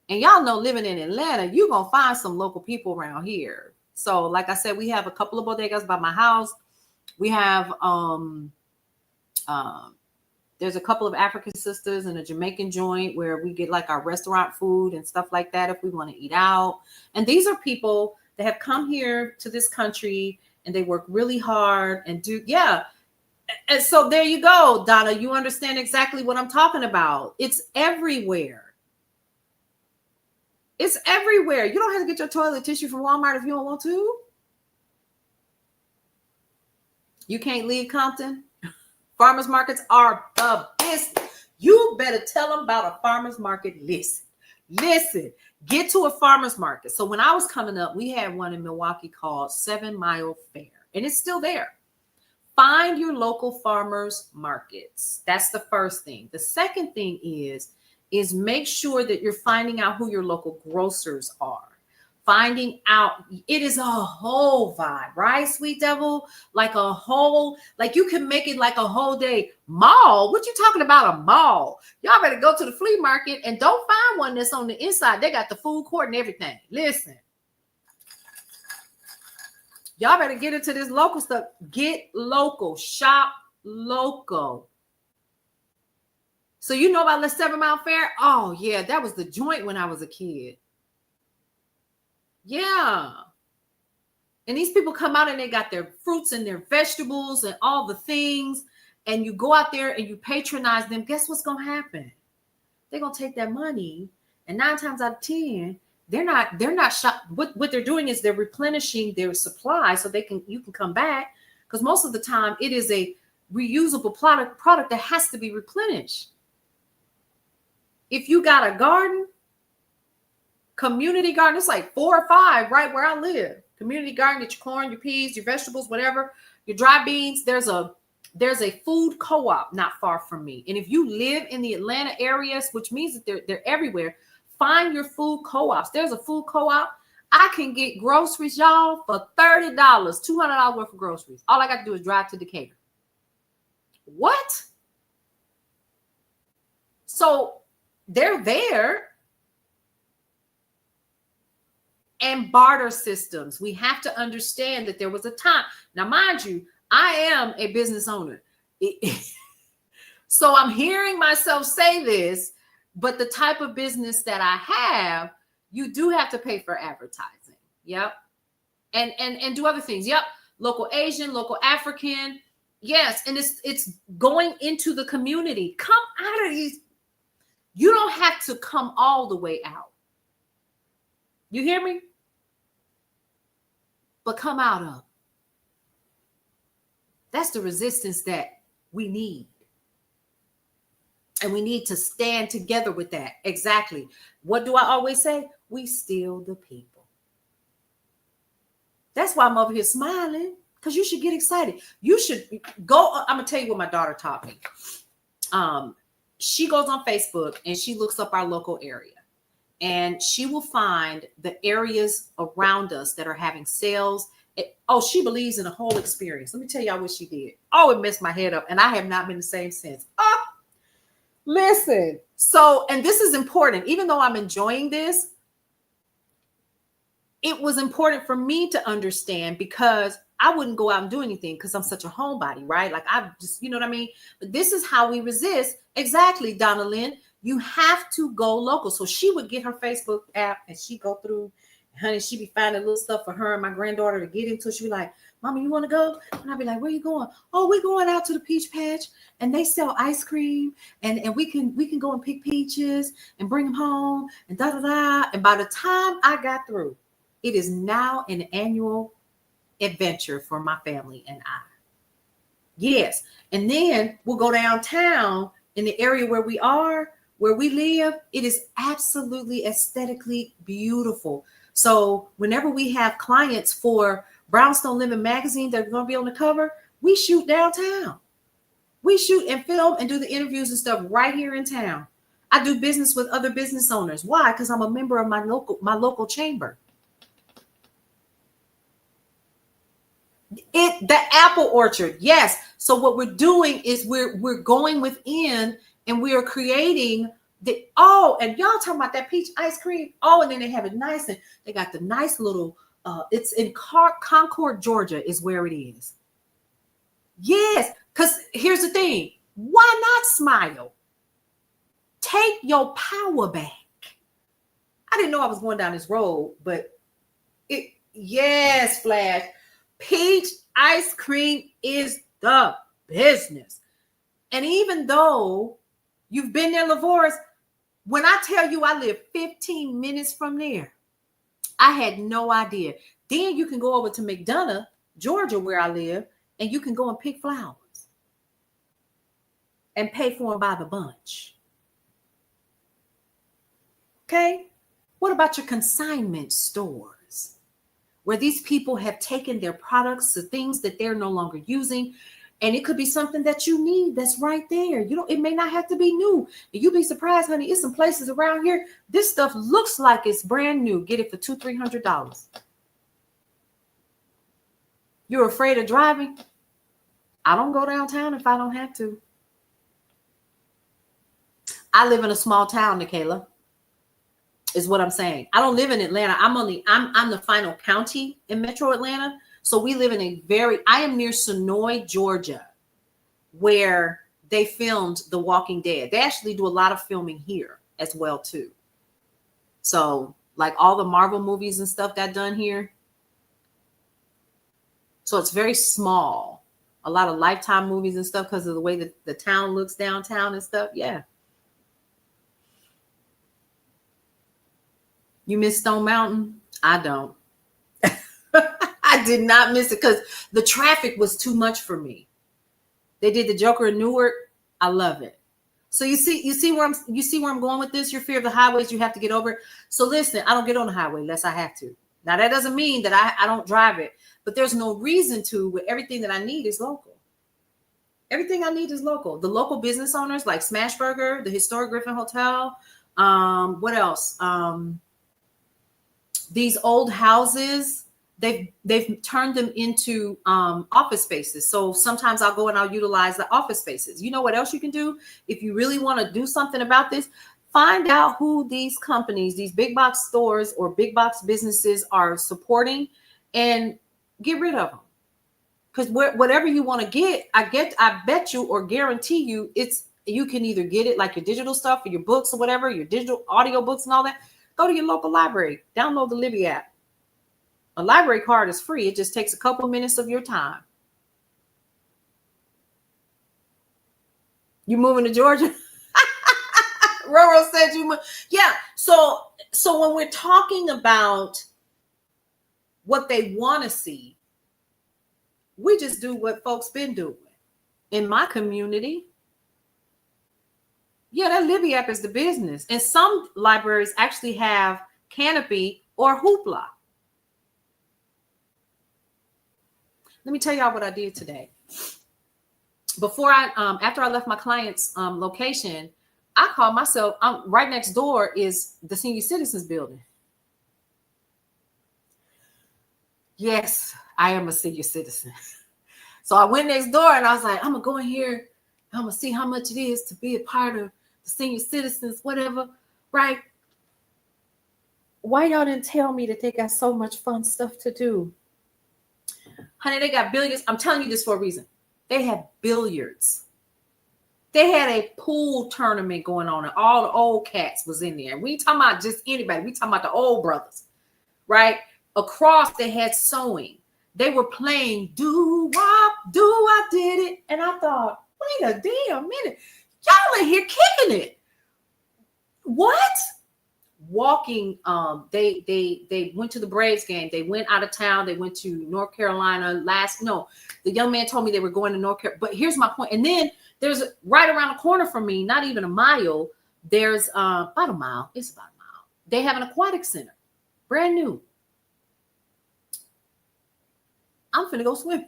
And y'all know, living in Atlanta, you're going to find some local people around here. So like I said, we have a couple of bodegas by my house. We have, there's a couple of African sisters and a Jamaican joint where we get like our restaurant food and stuff like that if we want to eat out. And these are people that have come here to this country and they work really hard and And so there you go, Donna, you understand exactly what I'm talking about. It's everywhere. It's everywhere. You don't have to get your toilet tissue from Walmart if you don't want to. You can't leave Compton. Farmers markets are the best. You better tell them about a farmers market. Listen, get to a farmers market. So when I was coming up, we had one in Milwaukee called 7 Mile Fair, and it's still there. Find your local farmers markets. That's the first thing. The second thing is make sure that you're finding out who your local grocers are. Finding out, it is a whole vibe, right, Sweet Devil? Like you can make it like a whole day. Mall? What you talking about, a mall? Y'all better go to the flea market and don't find one that's on the inside. They got the food court and everything. Listen. Y'all better get into this local stuff. Get local. Shop local. So you know about the 7 Mile Fair? Oh, yeah, that was the joint when I was a kid. Yeah. And these people come out and they got their fruits and their vegetables and all the things. And you go out there and you patronize them. Guess what's going to happen? They're going to take that money. And 9 times out of 10, they're not shop. What they're doing is they're replenishing their supply so you can come back. Because most of the time it is a reusable product that has to be replenished. If you got a garden, community garden, it's like 4 or 5 right where I live. Community garden, get your corn, your peas, your vegetables, whatever, your dry beans. There's a food co-op not far from me. And if you live in the Atlanta areas, which means that they're everywhere, find your food co-ops. There's a food co-op. I can get groceries, y'all, for $30, $200 worth of groceries. All I got to do is drive to Decatur. What? So they're there. And barter systems. We have to understand that there was a time. Now, mind you, I am a business owner. So I'm hearing myself say this, but the type of business that I have, you do have to pay for advertising. Yep. And do other things. Yep. Local Asian, local African. Yes. And it's going into the community. Come out of these. You don't have to come all the way out. You hear me? But come out of. That's the resistance that we need. And we need to stand together with that. Exactly. What do I always say? We still the people. That's why I'm over here smiling, because you should get excited. You should go. I'm going to tell you what my daughter taught me. She goes on Facebook and she looks up our local area. And she will find the areas around us that are having sales. She believes in the whole experience. Let me tell y'all what she did. It messed my head up. And I have not been the same since. Listen. So, and this is important. Even though I'm enjoying this, it was important for me to understand, because I wouldn't go out and do anything because I'm such a homebody, right? Like I just, you know what I mean? But this is how we resist. Exactly, Donna Lynn. You have to go local. So she would get her Facebook app and she'd go through, honey, she'd be finding little stuff for her and my granddaughter to get into. She'd be like, Mama, you want to go? And I'd be like, where you going? Oh, we're going out to the peach patch and they sell ice cream and we can go and pick peaches and bring them home and da da da. And by the time I got through, it is now an annual adventure for my family and I. Yes. And then we'll go downtown in the area where we live. It is absolutely aesthetically beautiful. So whenever we have clients for Brownstone Living magazine that are going to be on the cover, we shoot downtown. We shoot and film and do the interviews and stuff right here in town. I do business with other business owners. Why? Because I'm a member of my local chamber. The apple orchard. Yes. So what we're doing is we're going within and we are creating and y'all talking about that peach ice cream. And then they have it nice and they got the nice little, it's in Concord, Georgia is where it is. Yes. Because here's the thing. Why not smile? Take your power back. I didn't know I was going down this road, but yes, Flash. Peach ice cream is the business. And even though you've been there, Lavores, when I tell you I live 15 minutes from there, I had no idea. Then you can go over to McDonough, Georgia, where I live, and you can go and pick flowers and pay for them by the bunch. Okay? What about your consignment stores, where these people have taken their products, the things that they're no longer using, and it could be something that you need that's right there. It may not have to be new. You'd be surprised, honey. It's some places around here. This stuff looks like it's brand new. Get it for $200-$300. You're afraid of driving? I don't go downtown if I don't have to. I live in a small town, Nikayla, is what I'm saying. I don't live in Atlanta. I'm the final county in Metro Atlanta. So we live in I am near Sonoy, Georgia, where they filmed The Walking Dead. They actually do a lot of filming here as well, too. So like all the Marvel movies and stuff that done here. So it's very small. A lot of Lifetime movies and stuff because of the way that the town looks downtown and stuff. Yeah. You miss Stone Mountain? I don't. I did not miss it because the traffic was too much for me. They did the Joker in Newark. I love it. So you see where I'm going with this? Your fear of the highways, you have to get over it. So listen, I don't get on the highway unless I have to. Now that doesn't mean that I don't drive it, but there's no reason to. With everything that I need is local. Everything I need is local. The local business owners like Smashburger, the Historic Griffin Hotel. What else? These old houses. They've turned them into office spaces. So sometimes I'll go and I'll utilize the office spaces. You know what else you can do? If you really want to do something about this, find out who these companies, these big box stores or big box businesses are supporting and get rid of them. Because whatever you want to get, I bet you or guarantee you it's you can either get it like your digital stuff or your books or whatever, your digital audio books and all that. Go to your local library, download the Libby app. A library card is free. It just takes a couple minutes of your time. You moving to Georgia? Roro said you move. Yeah. So when we're talking about what they want to see, we just do what folks been doing. In my community, yeah, that Libby app is the business. And some libraries actually have Canopy or Hoopla. Let me tell y'all what I did today. Before after I left my client's location, I called myself, right next door is the Senior Citizens Building. Yes, I am a senior citizen. So I went next door and I was like, I'm gonna go in here. I'm gonna see how much it is to be a part of the senior citizens, whatever, right? Why y'all didn't tell me that they got so much fun stuff to do? Honey, they got billiards. I'm telling you this for a reason. They had billiards. They had a pool tournament going on, and all the old cats was in there. We ain't talking about just anybody. We talking about the old brothers, right? Across, they had sewing. They were playing do-wop, I did it. And I thought, wait a damn minute. Y'all in here kicking it. What? Walking, they went to the Braves game. They went out of town. They went to North Carolina the young man told me they were going to North Carolina. But here's my point. And then there's right around the corner from me, not even a mile, there's about a mile. It's about a mile. They have an aquatic center, brand new. I'm finna go swim.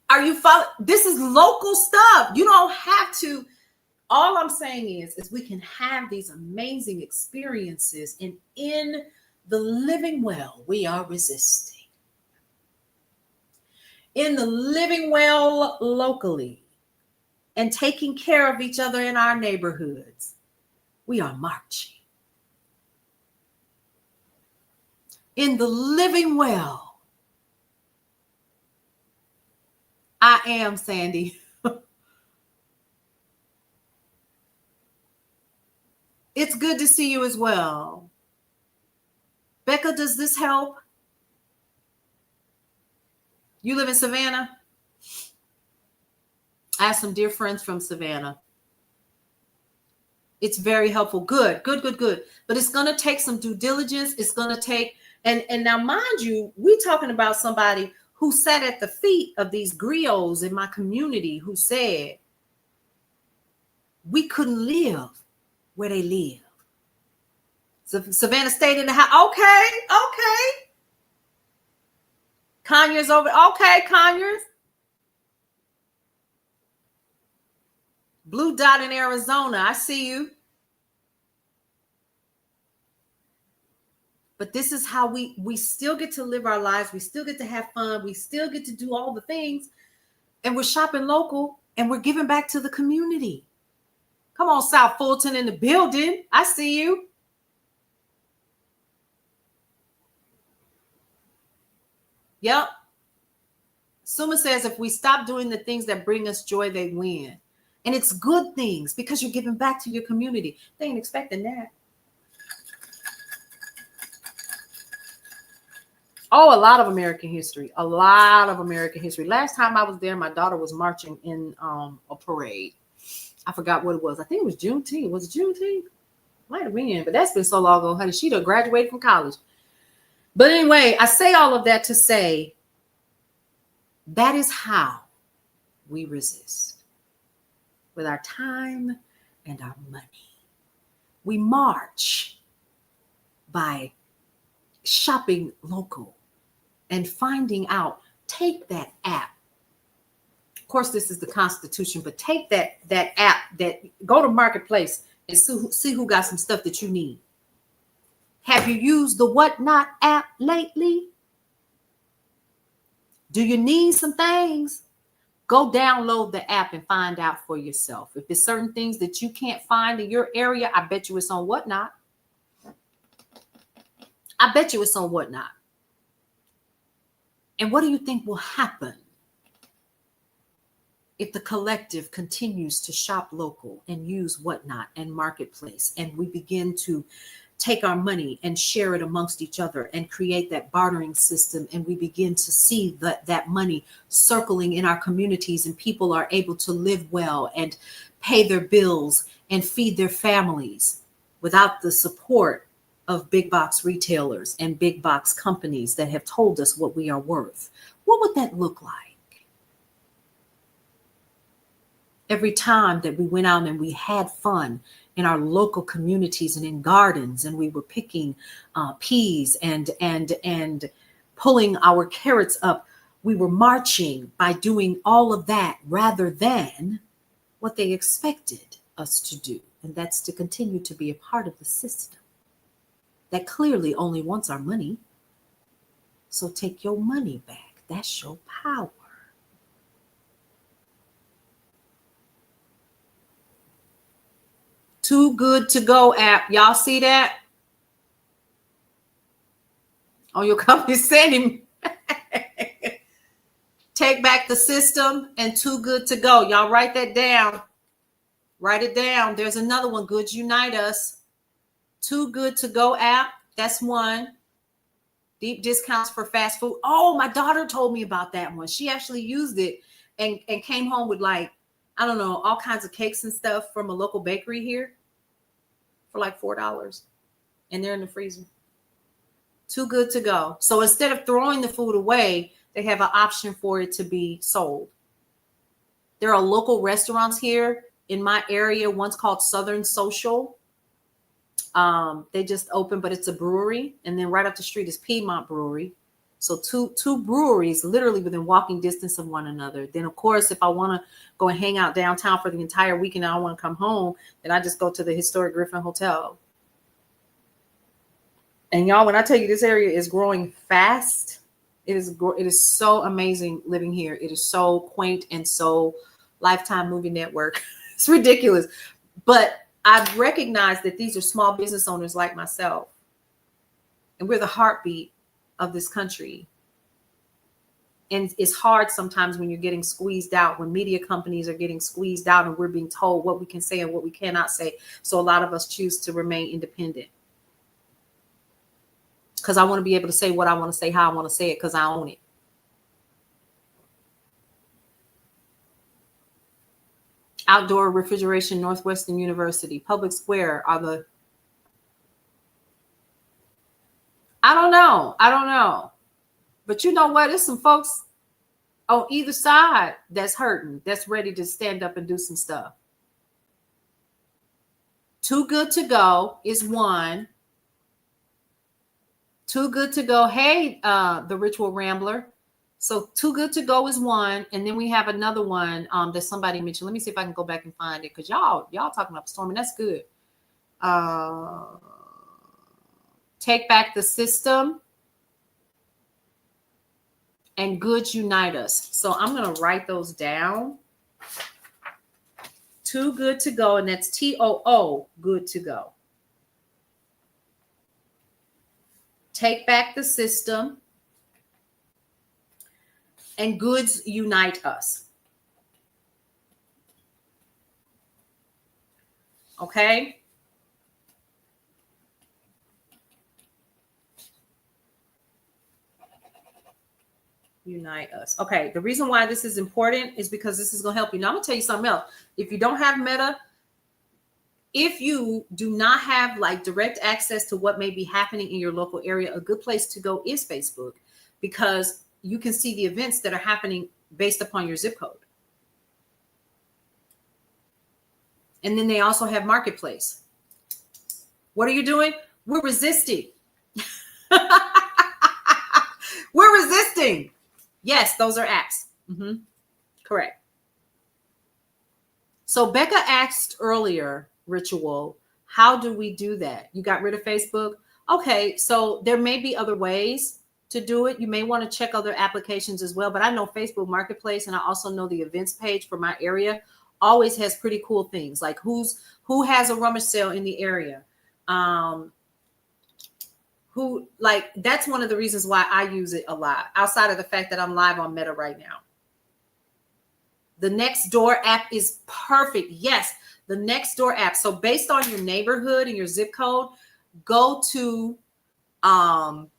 Are you following? This is local stuff. You don't have to. All I'm saying is we can have these amazing experiences, and in the living well, we are resisting. In the living well locally and taking care of each other in our neighborhoods, we are marching. In the living well, I am Sandy. It's good to see you as well. Becca, does this help? You live in Savannah? I have some dear friends from Savannah. It's very helpful. Good. But it's going to take some due diligence. It's going to take, and now mind you, we're talking about somebody who sat at the feet of these griots in my community who said, we couldn't live where they live. So Savannah stayed in the house. Okay. Conyers over. Okay, Conyers. Blue dot in Arizona. I see you. But this is how we still get to live our lives. We still get to have fun. We still get to do all the things. And we're shopping local and we're giving back to the community. Come on, South Fulton in the building. I see you. Yep. Suma says if we stop doing the things that bring us joy, they win. And it's good things because you're giving back to your community. They ain't expecting that. Oh, a lot of American history. Last time I was there, my daughter was marching in a parade. I forgot what it was. I think it was Juneteenth. Was it Juneteenth? Might have been, but that's been so long ago, honey. She done graduated from college. But anyway, I say all of that to say that is how we resist. With our time and our money. We march by shopping local and finding out. Take that app. Of course, this is the Constitution, but take that app, that go to Marketplace and see who got some stuff that you need. Have you used the Whatnot app lately? Do you need some things? Go download the app and find out for yourself. If there's certain things that you can't find in your area, I bet you it's on Whatnot. And what do you think will happen if the collective continues to shop local and use Whatnot and Marketplace, and we begin to take our money and share it amongst each other and create that bartering system, and we begin to see that money circling in our communities, and people are able to live well and pay their bills and feed their families without the support of big box retailers and big box companies that have told us what we are worth, what would that look like? Every time that we went out and we had fun in our local communities and in gardens, and we were picking peas and pulling our carrots up, we were marching by doing all of that rather than what they expected us to do. And that's to continue to be a part of the system that clearly only wants our money. So take your money back. That's your power. Too Good To Go app. Y'all see that? On your company sending. Take back the system and Too Good To Go. Y'all write that down. Write it down. There's another one. Goods Unite Us. Too Good To Go app. That's one. Deep discounts for fast food. Oh, my daughter told me about that one. She actually used it and came home with, like, I don't know, all kinds of cakes and stuff from a local bakery here for like $4. And they're in the freezer. Too Good To Go. So instead of throwing the food away, they have an option for it to be sold. There are local restaurants here in my area. One's called Southern Social. They just opened, but it's a brewery. And then right up the street is Piedmont Brewery. So two breweries literally within walking distance of one another. Then, of course, if I want to go and hang out downtown for the entire weekend and I don't want to come home, then I just go to the historic Griffin Hotel. And y'all, when I tell you this area is growing fast, it is so amazing living here. It is so quaint and so Lifetime Movie Network. It's ridiculous. But I've recognized that these are small business owners like myself. And we're the heartbeat of this country. And it's hard sometimes when you're getting squeezed out, when media companies are getting squeezed out and we're being told what we can say and what we cannot say. So a lot of us choose to remain independent. Because I want to be able to say what I want to say, how I want to say it, because I own it. Outdoor Refrigeration, Northwestern University. Public Square are the... I don't know. But you know what? There's some folks on either side that's hurting, that's ready to stand up and do some stuff. Too Good To Go is one. Too Good To Go. Hey, the Ritual Rambler. So Too Good To Go is one. And then we have another one that somebody mentioned. Let me see if I can go back and find it. Because y'all talking about storming. That's good. Take Back the System and Goods Unite Us. So I'm going to write those down. Too Good To Go, and that's TOO, Good To Go. Take Back the System and Goods Unite Us. Okay? Unite Us. Okay, the reason why this is important is because this is going to help you. Now, I'm going to tell you something else. If you don't have Meta, if you do not have like direct access to what may be happening in your local area, a good place to go is Facebook, because you can see the events that are happening based upon your zip code. And then they also have Marketplace. What are you doing? We're resisting. We're resisting. Yes, those are apps. Correct. So Becca asked earlier, Ritual, how do we do that? You got rid of Facebook? Okay, so there may be other ways to do it. You may want to check other applications as well. But I know Facebook Marketplace, and I also know the events page for my area always has pretty cool things, like who has a rummage sale in the area. That's one of the reasons why I use it a lot, outside of the fact that I'm live on Meta right now. The Nextdoor app is perfect. Yes, the Nextdoor app. So based on your neighborhood and your zip code, go to the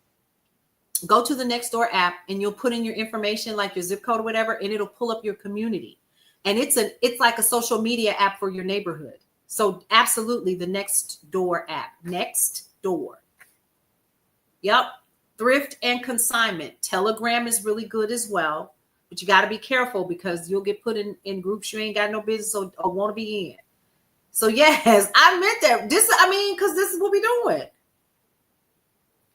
Nextdoor app and you'll put in your information like your zip code or whatever, and it'll pull up your community. And it's like a social media app for your neighborhood. So absolutely the Nextdoor app. Nextdoor. Yep. Thrift and consignment. Telegram is really good as well, but you got to be careful because you'll get put in groups you ain't got no business or want to be in. So yes, I meant that. Because this is what we're doing.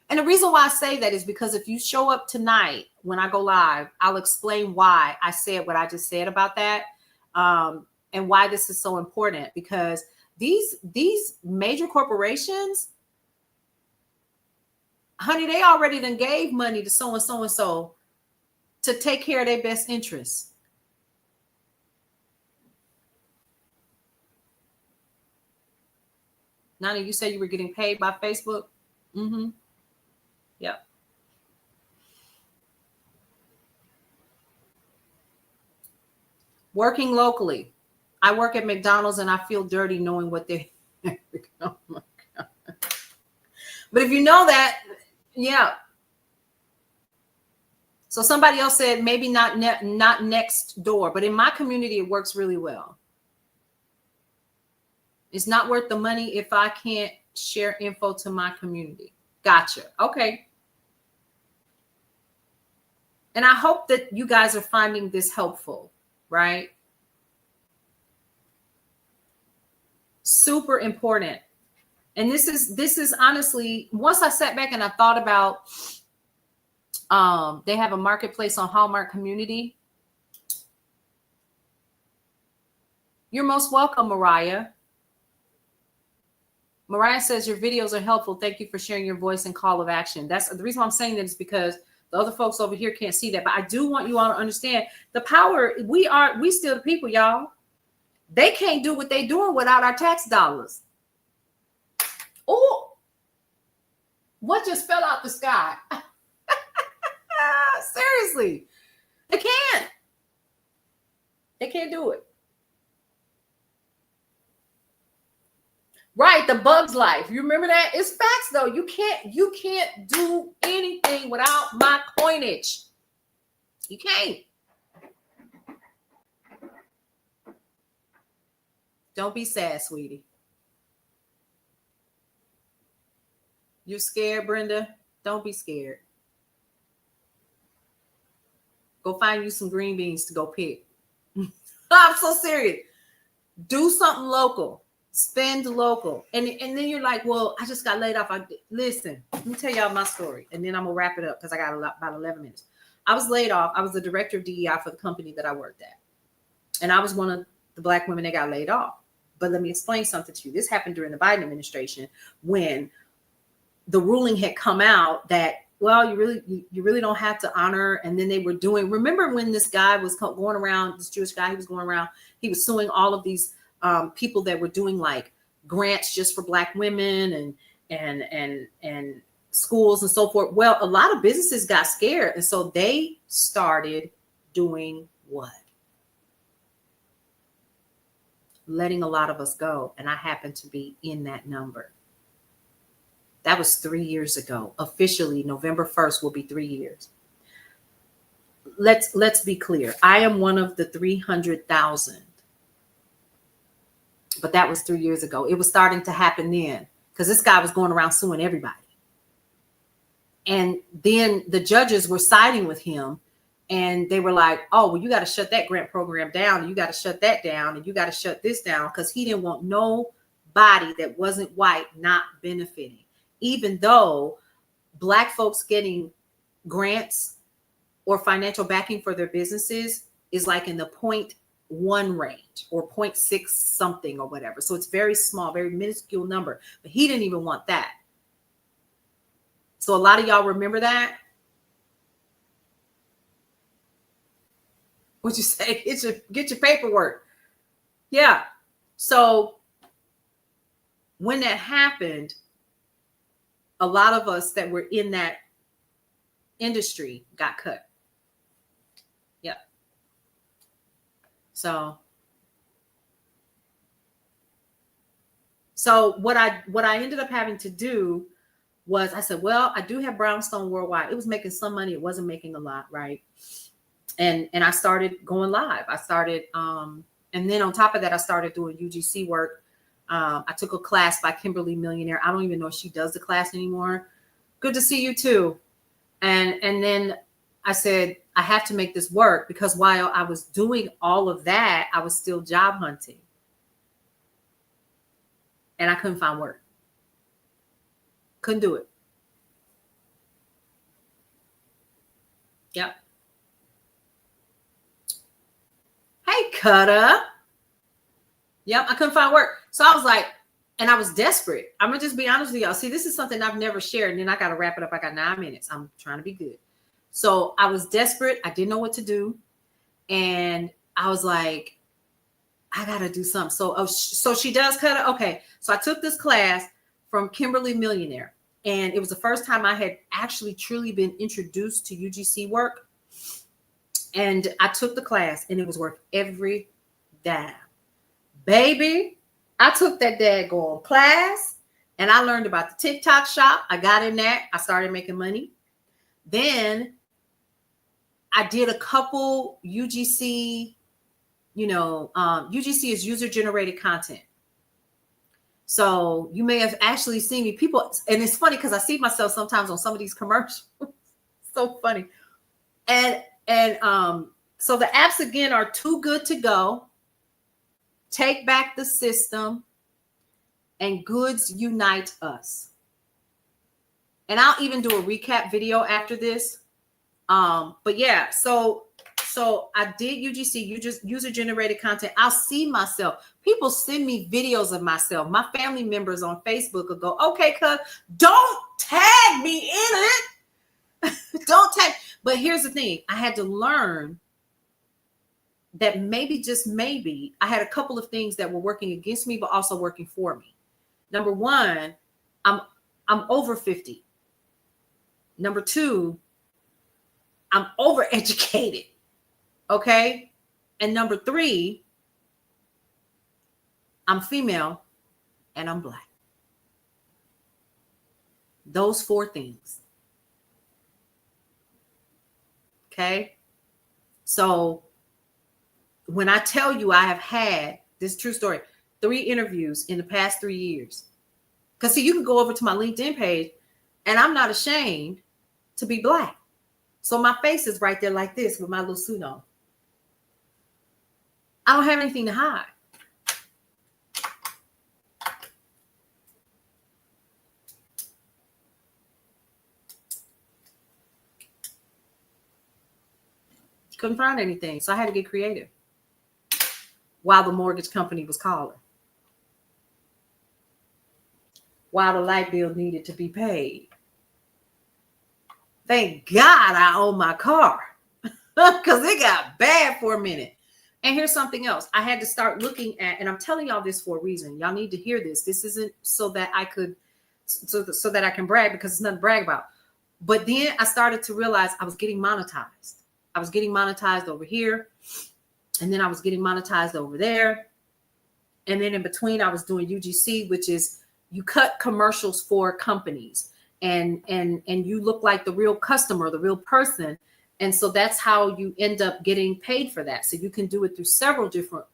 And the reason why I say that is because if you show up tonight when I go live, I'll explain why I said what I just said about that, and why this is so important. Because these major corporations, honey, they already done gave money to so and so and so to take care of their best interests. Nani, you said you were getting paid by Facebook? Mm-hmm. Yep. Working locally. I work at McDonald's and I feel dirty knowing what they oh my God. But if you know that, yeah. So somebody else said maybe not Nextdoor, but in my community it works really well. It's not worth the money if I can't share info to my community. Gotcha. Okay. And I hope that you guys are finding this helpful, right? Super important. And this is honestly, once I sat back and I thought about, they have a marketplace on Hallmark Community. You're most welcome, Mariah. Mariah says your videos are helpful. Thank you for sharing your voice and call of action. That's the reason why I'm saying that is because the other folks over here can't see that. But I do want you all to understand the power. We still the people, y'all. They can't do what they're doing without our tax dollars. Oh, what just fell out the sky? Seriously, they can't. They can't do it. Right, the Bug's Life. You remember that? It's facts though. You can't do anything without my coinage. You can't. Don't be sad, sweetie. You're scared, Brenda? Don't be scared. Go find you some green beans to go pick. I'm so serious. Do something local. Spend local. And then you're like, well, I just got laid off. Listen, let me tell y'all my story. And then I'm going to wrap it up because I got about 11 minutes. I was laid off. I was the director of DEI for the company that I worked at. And I was one of the Black women that got laid off. But let me explain something to you. This happened during the Biden administration when the ruling had come out that, well, you really don't have to honor. And then they were doing, remember when this guy was going around, this Jewish guy, he was going around, he was suing all of these people that were doing like grants just for Black women and schools and so forth. Well, a lot of businesses got scared. And so they started doing what? Letting a lot of us go. And I happen to be in that number. That was 3 years ago. Officially, November 1st will be 3 years. Let's be clear. I am one of the 300,000. But that was 3 years ago. It was starting to happen then because this guy was going around suing everybody. And then the judges were siding with him and they were like, oh, well, you got to shut that grant program down. And you got to shut that down. And you got to shut this down because he didn't want nobody that wasn't white not benefiting. Even though Black folks getting grants or financial backing for their businesses is like in the 0.1 range or 0.6 something or whatever. So it's very small, very minuscule number, but he didn't even want that. So a lot of y'all remember that? What'd you say? Get your paperwork. Yeah. So when that happened, a lot of us that were in that industry got cut. Yeah. So what I ended up having to do was I said, well, I do have Brownstone Worldwide. It was making some money. It wasn't making a lot, right? And I started going live. I started, and then on top of that, I started doing UGC work. I took a class by Kimberly Millionaire. I don't even know if she does the class anymore. Good to see you too. And then I said, I have to make this work, because while I was doing all of that, I was still job hunting. And I couldn't find work. Couldn't do it. Yep. Hey, Cutter. Yep, I couldn't find work. So I was like, and I was desperate. I'm going to just be honest with y'all. See, this is something I've never shared. And then I got to wrap it up. I got 9 minutes. I'm trying to be good. So I was desperate. I didn't know what to do. And I was like, I got to do something. So she does Cutter. Okay. So I took this class from Kimberly Millionaire. And it was the first time I had actually truly been introduced to UGC work. And I took the class, and it was worth every dime. Baby, I took that daggone class, and I learned about the TikTok shop. I got in that. I started making money. Then I did a couple UGC, UGC is user-generated content. So you may have actually seen me. People, and it's funny because I see myself sometimes on some of these commercials. So funny. And so the apps again are Too Good to Go, Take Back the System, and Goods Unite Us. And I'll even do a recap video after this. But yeah, so I did UGC, user-generated content. I'll see myself. People send me videos of myself. My family members on Facebook will go, okay, cuz, don't tag me in it. Don't tag. But here's the thing. I had to learn that maybe, just maybe, I had a couple of things that were working against me, but also working for me. Number one, I'm over 50. Number two, I'm overeducated. Okay. And number three, I'm female and I'm Black. Those 4 things. Okay. So when I tell you I have had this true story, 3 interviews in the past 3 years. Because see, you can go over to my LinkedIn page, and I'm not ashamed to be Black. So my face is right there like this with my little suit on. I don't have anything to hide. Couldn't find anything. So I had to get creative while the mortgage company was calling, while the light bill needed to be paid. Thank God I own my car, because it got bad for a minute. And here's something else. I had to start looking at, and I'm telling y'all this for a reason. Y'all need to hear this. This isn't so that I could, so that I can brag, because it's nothing to brag about. But then I started to realize I was getting monetized. I was getting monetized over here, and then I was getting monetized over there. And then in between, I was doing UGC, which is you cut commercials for companies, and you look like the real customer, the real person. And so that's how you end up getting paid for that. So you can do it through several different,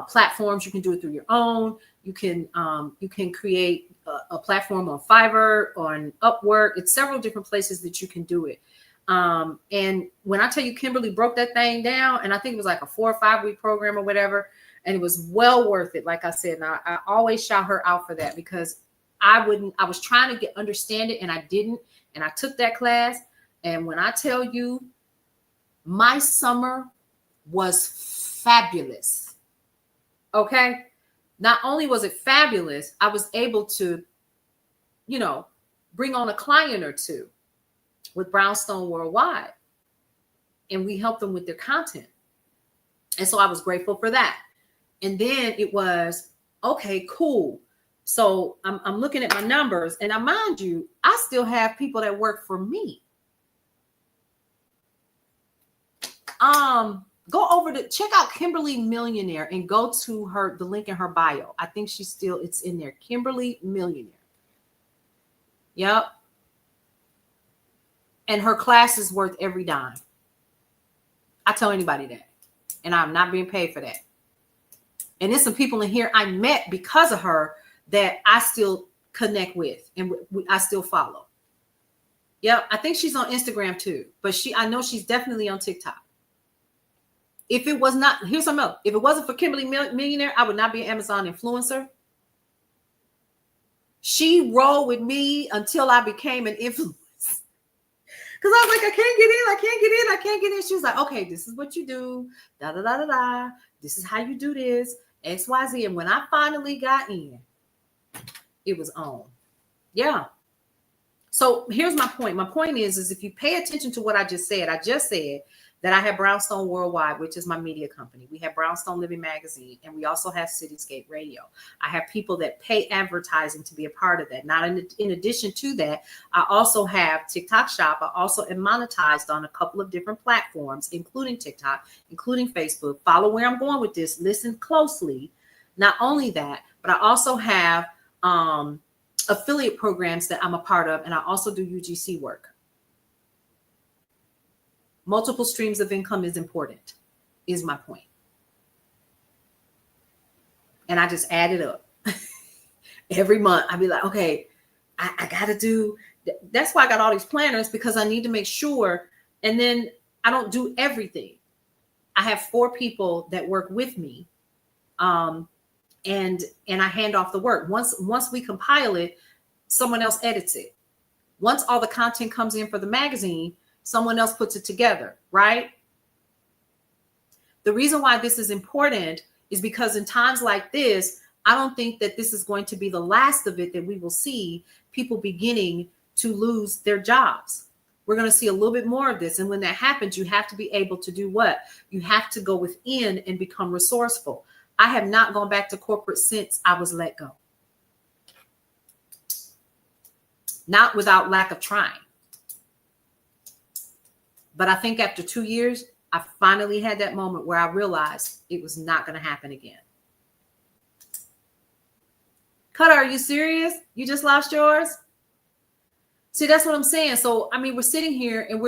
platforms. You can do it through your own. You can create a platform on Fiverr, on Upwork. It's several different places that you can do it. And when I tell you, Kimberly broke that thing down, and I think it was like a 4 or 5 week program or whatever, and it was well worth it. Like I said, and I always shout her out for that, because I was trying to understand it, and I didn't. And I took that class. And when I tell you, my summer was fabulous. Okay. Not only was it fabulous, I was able to, bring on a client or two with Brownstone Worldwide, and we helped them with their content. And so I was grateful for that. And then it was, okay, cool. So I'm looking at my numbers, and mind you, I still have people that work for me. Go over to check out Kimberly Millionaire and go to the link in her bio. I think it's in there. Kimberly Millionaire. Yep. And her class is worth every dime. I tell anybody that. And I'm not being paid for that. And there's some people in here I met because of her that I still connect with and I still follow. Yep. I think she's on Instagram too, but I know she's definitely on TikTok. If it was not, here's something else. If it wasn't for Kimberly Millionaire, I would not be an Amazon influencer. She rolled with me until I became an influencer. Because I was like, I can't get in. She was like, okay, this is what you do. Da, da, da, da, da. This is how you do this. X, Y, Z. And when I finally got in, it was on. Yeah. So here's my point. My point is if you pay attention to what I just said that I have Brownstone Worldwide, which is my media company. We have Brownstone Living Magazine, and we also have Cityscape Radio. I have people that pay advertising to be a part of that. Not in addition to that, I also have TikTok Shop. I also am monetized on a couple of different platforms, including TikTok, including Facebook. Follow where I'm going with this. Listen closely. Not only that, but I also have affiliate programs that I'm a part of, and I also do UGC work. Multiple streams of income is important, is my point. And I just add it up. Every month, I'd be like, okay, I got to do, that's why I got all these planners, because I need to make sure, and then I don't do everything. I have 4 people that work with me, and I hand off the work. Once we compile it, someone else edits it. Once all the content comes in for the magazine, someone else puts it together, right? The reason why this is important is because in times like this, I don't think that this is going to be the last of it, that we will see people beginning to lose their jobs. We're going to see a little bit more of this. And when that happens, you have to be able to do what? You have to go within and become resourceful. I have not gone back to corporate since I was let go. Not without lack of trying. But I think after 2 years, I finally had that moment where I realized it was not going to happen again. Cutter, are you serious? You just lost yours? See, that's what I'm saying. So, I mean, we're sitting here and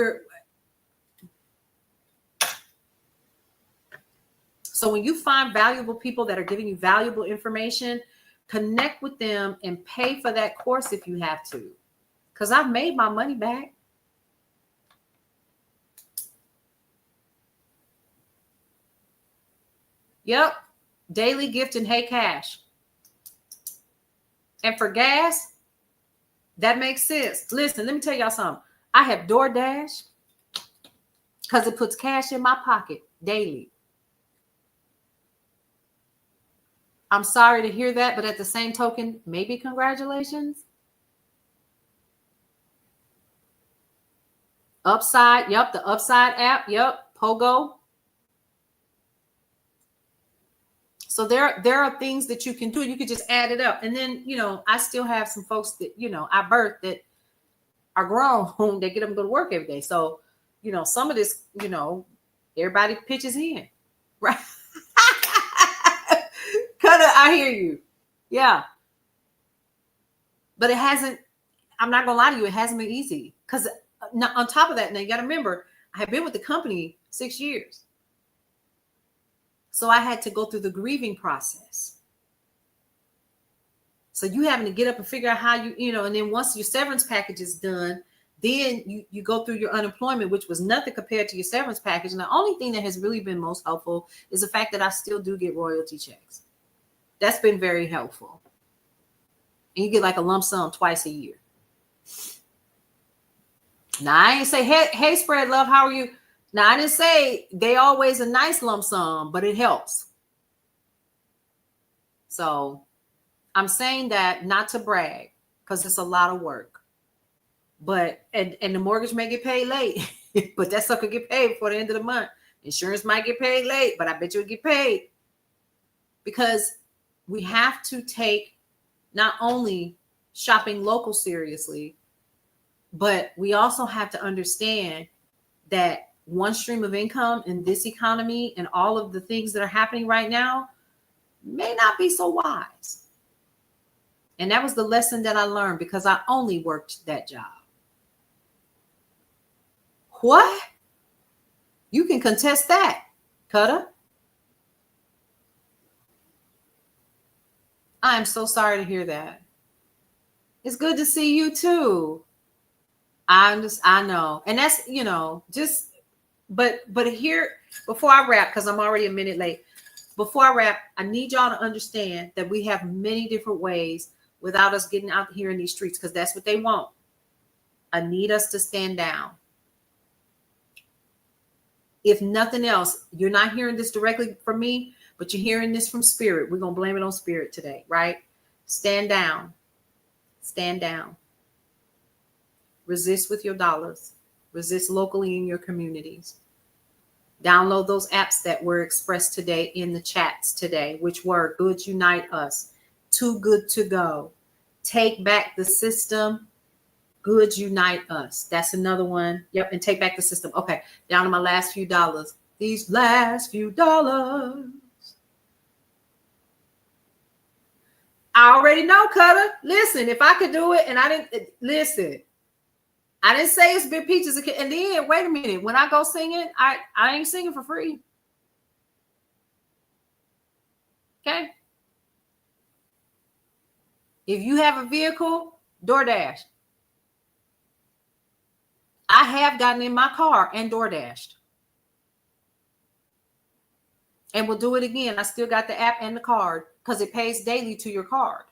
so when you find valuable people that are giving you valuable information, connect with them and pay for that course if you have to. Because I've made my money back. Yep. Daily gift and Hey Cash. And for gas, that makes sense. Listen, let me tell y'all something. I have DoorDash because it puts cash in my pocket daily. I'm sorry to hear that, but at the same token, maybe congratulations. Upside, yep, the Upside app, yep, Pogo. So there are things that you can do. You could just add it up. And then, I still have some folks that, I birthed that are grown. They get them to go to work every day. So, some of this, everybody pitches in. Right? I hear you. Yeah. But it hasn't, I'm not going to lie to you, it hasn't been easy. Because on top of that, now you got to remember, I have been with the company 6 years. So I had to go through the grieving process. So you having to get up and figure out how and then once your severance package is done, then you go through your unemployment, which was nothing compared to your severance package. And the only thing that has really been most helpful is the fact that I still do get royalty checks. That's been very helpful. And you get like a lump sum twice a year. Now, I ain't say, hey, Spread Love, how are you? Now, I didn't say they always a nice lump sum, but it helps. So I'm saying that not to brag, because it's a lot of work. But and the mortgage may get paid late, but that sucker get paid before the end of the month. Insurance might get paid late, but I bet you'll get paid. Because we have to take not only shopping local seriously, but we also have to understand that one stream of income in this economy and all of the things that are happening right now may not be so wise. And that was the lesson that I learned because I only worked that job. What? You can contest that, Cutter. I am so sorry to hear that. It's good to see you too. I know. And that's, but here, before I wrap, because I'm already a minute late, before I wrap, I need y'all to understand that we have many different ways without us getting out here in these streets, because that's what they want. I need us to stand down. If nothing else, you're not hearing this directly from me, but you're hearing this from Spirit. We're going to blame it on Spirit today, right? Stand down. Stand down. Resist with your dollars. Resist locally in your communities. Download those apps that were expressed today in the chats today, which were Goods Unite Us, Too Good to Go, Take Back the System, Goods Unite Us. That's another one. Yep, and Take Back the System. Okay, down to my last few dollars. These last few dollars. I already know, Cutter. Listen, if I could do it and I didn't, listen. I didn't say it's Big Peaches. And then, wait a minute. When I go singing, I ain't singing for free. Okay? If you have a vehicle, DoorDash. I have gotten in my car and DoorDashed. And we'll do it again. I still got the app and the card because it pays daily to your card.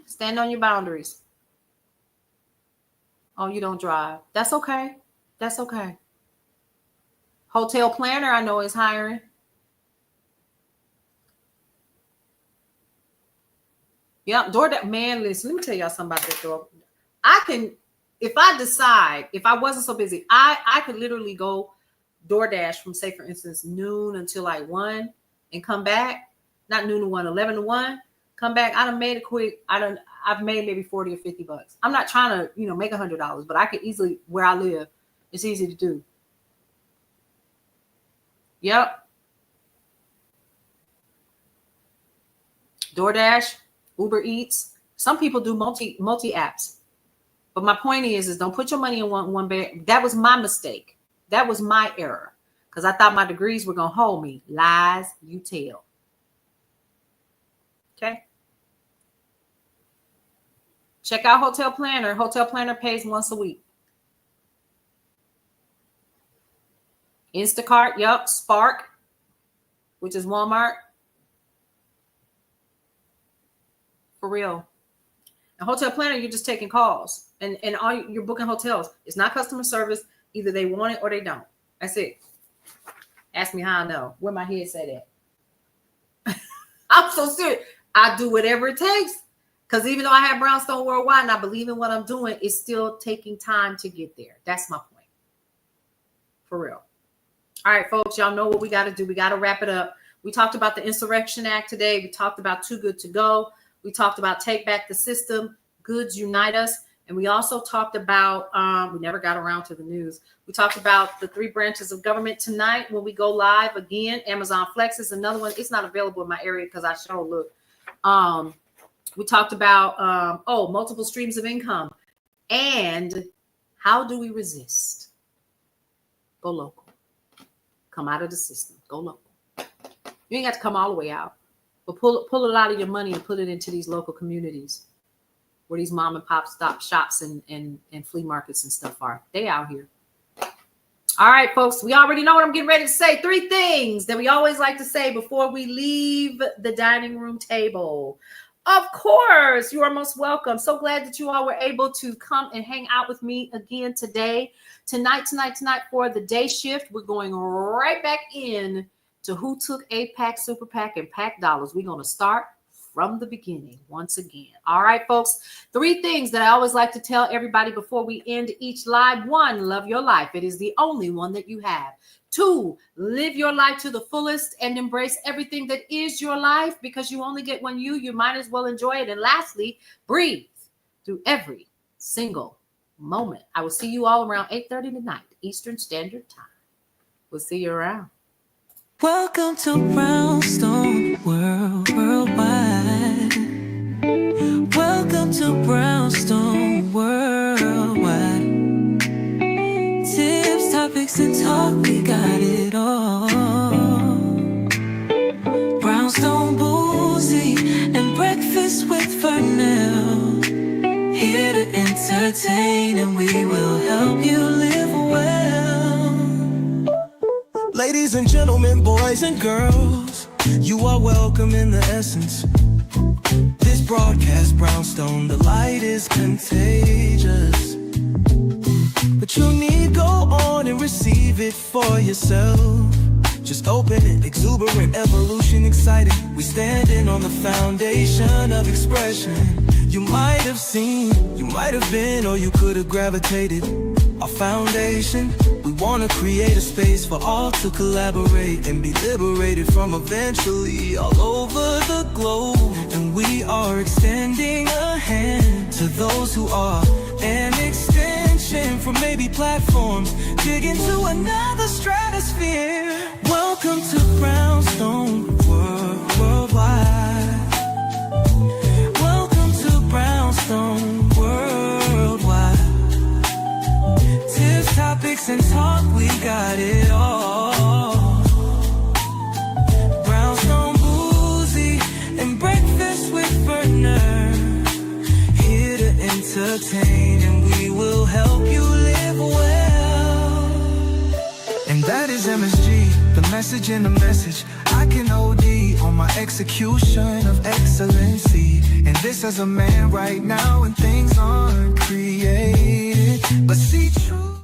Stand on your boundaries. Oh, you don't drive. That's okay. That's okay. Hotel Planner, I know, is hiring. Yeah, DoorDash. Man, listen, let me tell y'all something about this door. I can, if I decide, if I wasn't so busy, I could literally go DoorDash from, say, for instance, noon until like 1 and come back. Not noon to 1, 11 to 1. Come back. I done made it quick. I've made maybe 40 or 50 bucks. I'm not trying to, make $100, but I could easily, where I live, it's easy to do. Yep. DoorDash, Uber Eats. Some people do multi apps. But my point is don't put your money in one bag. That was my mistake. That was my error. Because I thought my degrees were going to hold me. Lies you tell. Okay. Check out Hotel Planner. Hotel Planner pays once a week. Instacart, yep. Spark, which is Walmart. For real. And Hotel Planner, you're just taking calls. And all you're booking hotels. It's not customer service. Either they want it or they don't. That's it. Ask me how I know. Where my head said that. I'm so serious. I do whatever it takes. Because even though I have Brownstone Worldwide and I believe in what I'm doing, it's still taking time to get there. That's my point. For real. All right, folks, y'all know what we got to do. We got to wrap it up. We talked about the Insurrection Act today. We talked about Too Good to Go. We talked about Take Back the System, Goods Unite Us. And we also talked about, we never got around to the news. We talked about the 3 branches of government tonight when we go live again. Amazon Flex is another one. It's not available in my area because I sure look. We talked about, multiple streams of income. And how do we resist? Go local. Come out of the system. Go local. You ain't got to come all the way out. But pull a lot of your money and put it into these local communities where these mom and pop stop shops and flea markets and stuff are. They out here. All right, folks, we already know what I'm getting ready to say. 3 things that we always like to say before we leave the dining room table. Of course, you are most welcome. So glad that you all were able to come and hang out with me again today. Tonight for the day shift, we're going right back in to Who Took APAC, Super PAC, and PAC Dollars. We're going to start from the beginning once again. All right, folks, 3 things that I always like to tell everybody before we end each live. 1, love your life. It is the only one that you have. 2, live your life to the fullest and embrace everything that is your life because you only get one you might as well enjoy it. And lastly, breathe through every single moment. I will see you all around 8:30 tonight, Eastern Standard Time. We'll see you around. Welcome to Brownstone Worldwide. Welcome to Brownstone Worldwide. Tips, topics, and talk, we got it all. Brownstone Boozy and Breakfast with Vernell. Here to entertain, and we will help you live well. Ladies and gentlemen, boys and girls, you are welcome in the essence. This broadcast, Brownstone, the light is contagious. But you need go on and receive it for yourself. Just open it, exuberant, evolution, exciting. We standing on the foundation of expression. You might have seen, you might have been, or you could have gravitated. Our foundation, we want to create a space for all to collaborate and be liberated from eventually all over the globe. And we are extending a hand to those who are an extension from maybe platforms, dig into another stratosphere. Welcome to Brownstone Worldwide. Welcome to Brownstone Worldwide. Tips, topics, and talk, we got it all. Brownstone Boozy and Breakfast with Vernell. Here to entertain, and we will help you live well. And that is MSG, the message in the message. I can OD on my execution of excellency. And this as a man right now, and things aren't created, but see true.